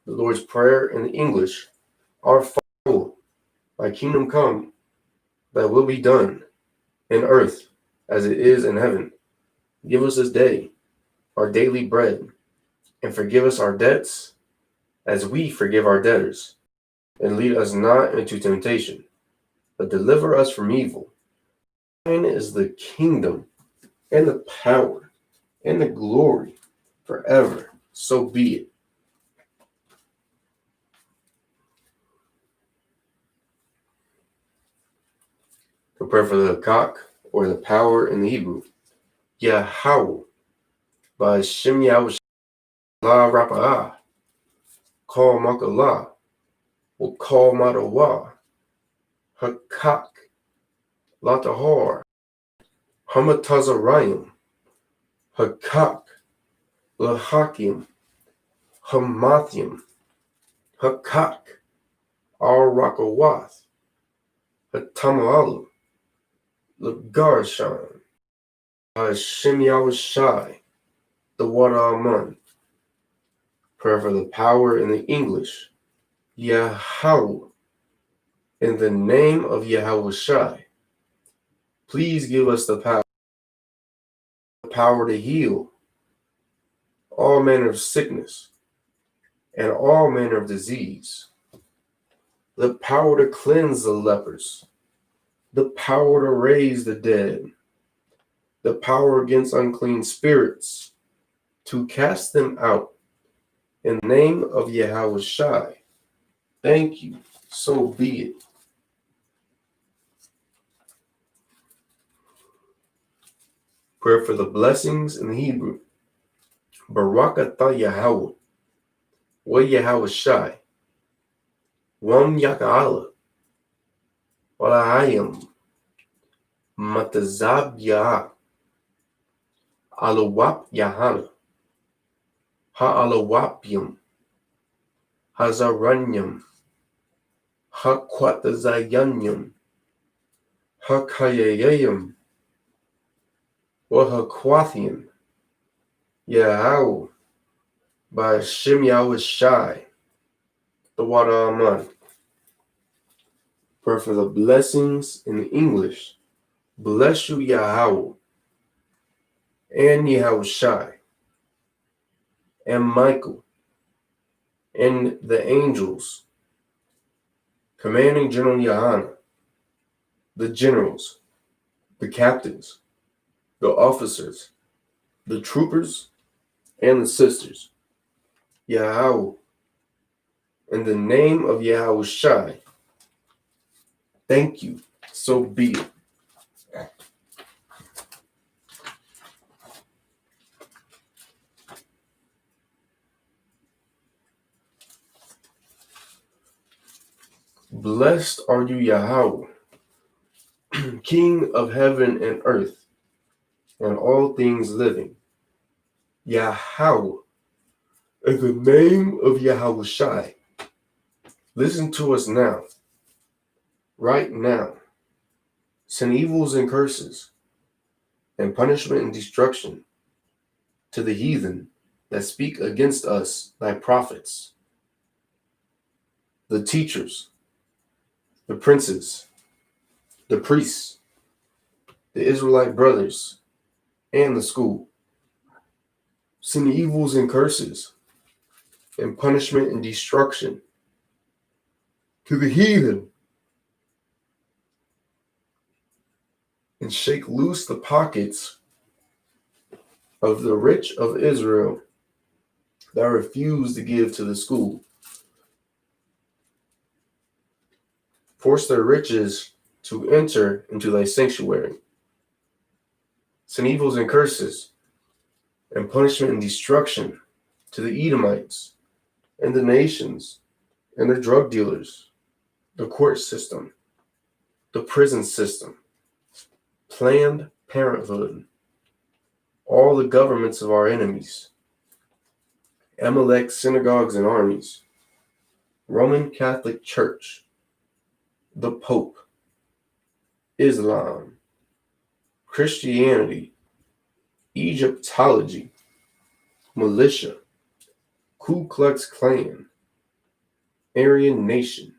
The Lord's Prayer in English. Our Father, thy kingdom come, thy will be done, in earth as it is in heaven. Give us this day our daily bread, and forgive us our debts as we forgive our debtors. And lead us not into temptation, but deliver us from evil. Thine is the kingdom, and the power, and the glory, forever. So be it. Prepare for the cock, or the power in the Hebrew. Yahweh, by Shem Yahweh La Rapa'ah. Call Makalah, will call Madawa. Hakak, Latahor, Hamatazarayim, Hakak, Lahakim, Hamathim, Hakak, Al-Rakawath, Hatamalu, Lagarshan, Hashem Yahushai, the Water Aman. Prayer for the power in the English. Yahweh, in the name of Yahushai, please give us the power to heal all manner of sickness and all manner of disease, the power to cleanse the lepers, the power to raise the dead, the power against unclean spirits, to cast them out in the name of YAHANNA. Thank you. So be it. Prayer for the blessings in Hebrew. Barak atah Yahweh, wa YAHANNA, wam yaka'ala, walahayim, matazab yah, alawap YAHANNA, ha'alawapyam, hazaranyam, ha'kwatazayanyam, ha'kayayayam, wa ha'kwathiam, Yahweh, by Shem Yahweh, the water Aman. Prayer for the blessings in English. Bless you, Yahweh, and Yahweh, and Michael, and the angels, commanding General YAHANNA, the generals, the captains, the officers, the troopers, and the sisters. Yahweh, in the name of Yahweh, thank you. So be it. Blessed are you, Yahweh, King of heaven and earth, and all things living. Yahweh, in the name of Yahweh, listen to us now, right now. Send evils and curses, and punishment and destruction to the heathen that speak against us, thy prophets, the teachers, the princes, the priests, the Israelite brothers, and the school. Send evils and curses, and punishment and destruction to the heathen, and shake loose the pockets of the rich of Israel that refuse to give to the school. Force their riches to enter into thy sanctuary. Send evils and curses, and punishment and destruction to the Edomites, and the nations, and the drug dealers, the court system, the prison system, Planned Parenthood, all the governments of our enemies, Amalek synagogues and armies, Roman Catholic Church, the Pope, Islam, Christianity, Egyptology, militia, Ku Klux Klan, Aryan Nation,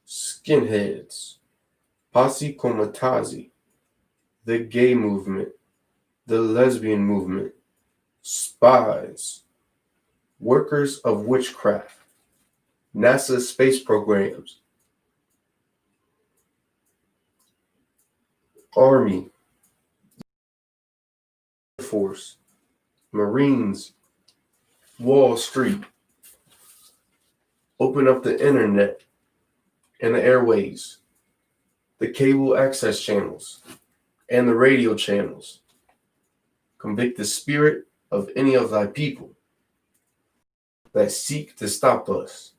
skinheads, Posse Comitazi, the gay movement, the lesbian movement, spies, workers of witchcraft, NASA space programs, Army, Air Force, Marines, Wall Street, open up the internet and the airways, the cable access channels, and the radio channels. Convict the spirit of any of thy people that seek to stop us,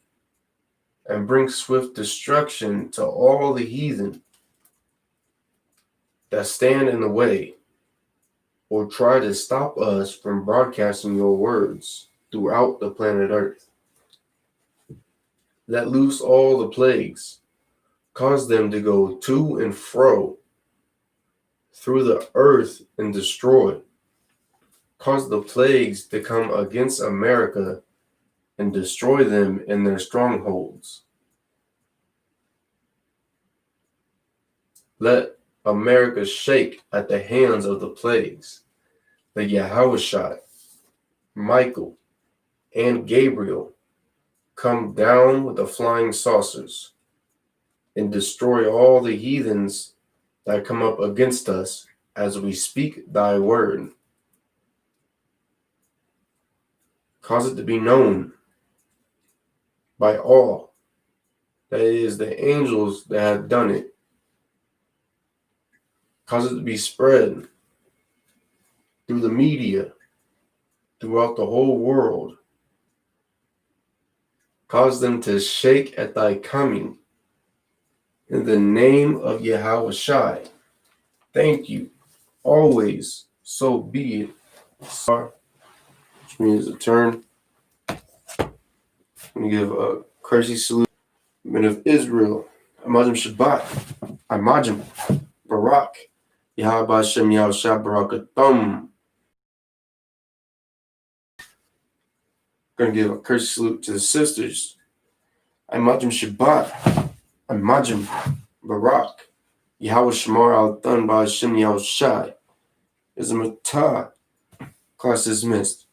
and bring swift destruction to all the heathen that stand in the way or try to stop us from broadcasting your words throughout the planet Earth. Let loose all the plagues, cause them to go to and fro through the earth and destroy. Cause the plagues to come against America and destroy them in their strongholds. Let America shake at the hands of the plagues. The Yahweh, Michael, and Gabriel come down with the flying saucers and destroy all the heathens that come up against us as we speak thy word. Cause it to be known by all that it is the angels that have done it. Cause it to be spread through the media, throughout the whole world. Cause them to shake at thy coming. In the name of Yahweh. Thank you. Always. So be it. Which means a turn. I'm going to give a crazy salute. Men of Israel. Amajim Shabbat. Amajim Barak. Yahweh Hashem Yahushua Barakatum. Going to give a crazy salute to the sisters. Amajim Shabbat. Amajim Barak. Yahweh Shamar Al Thun Ba Hashem Yahushua. Is a matah. Class dismissed.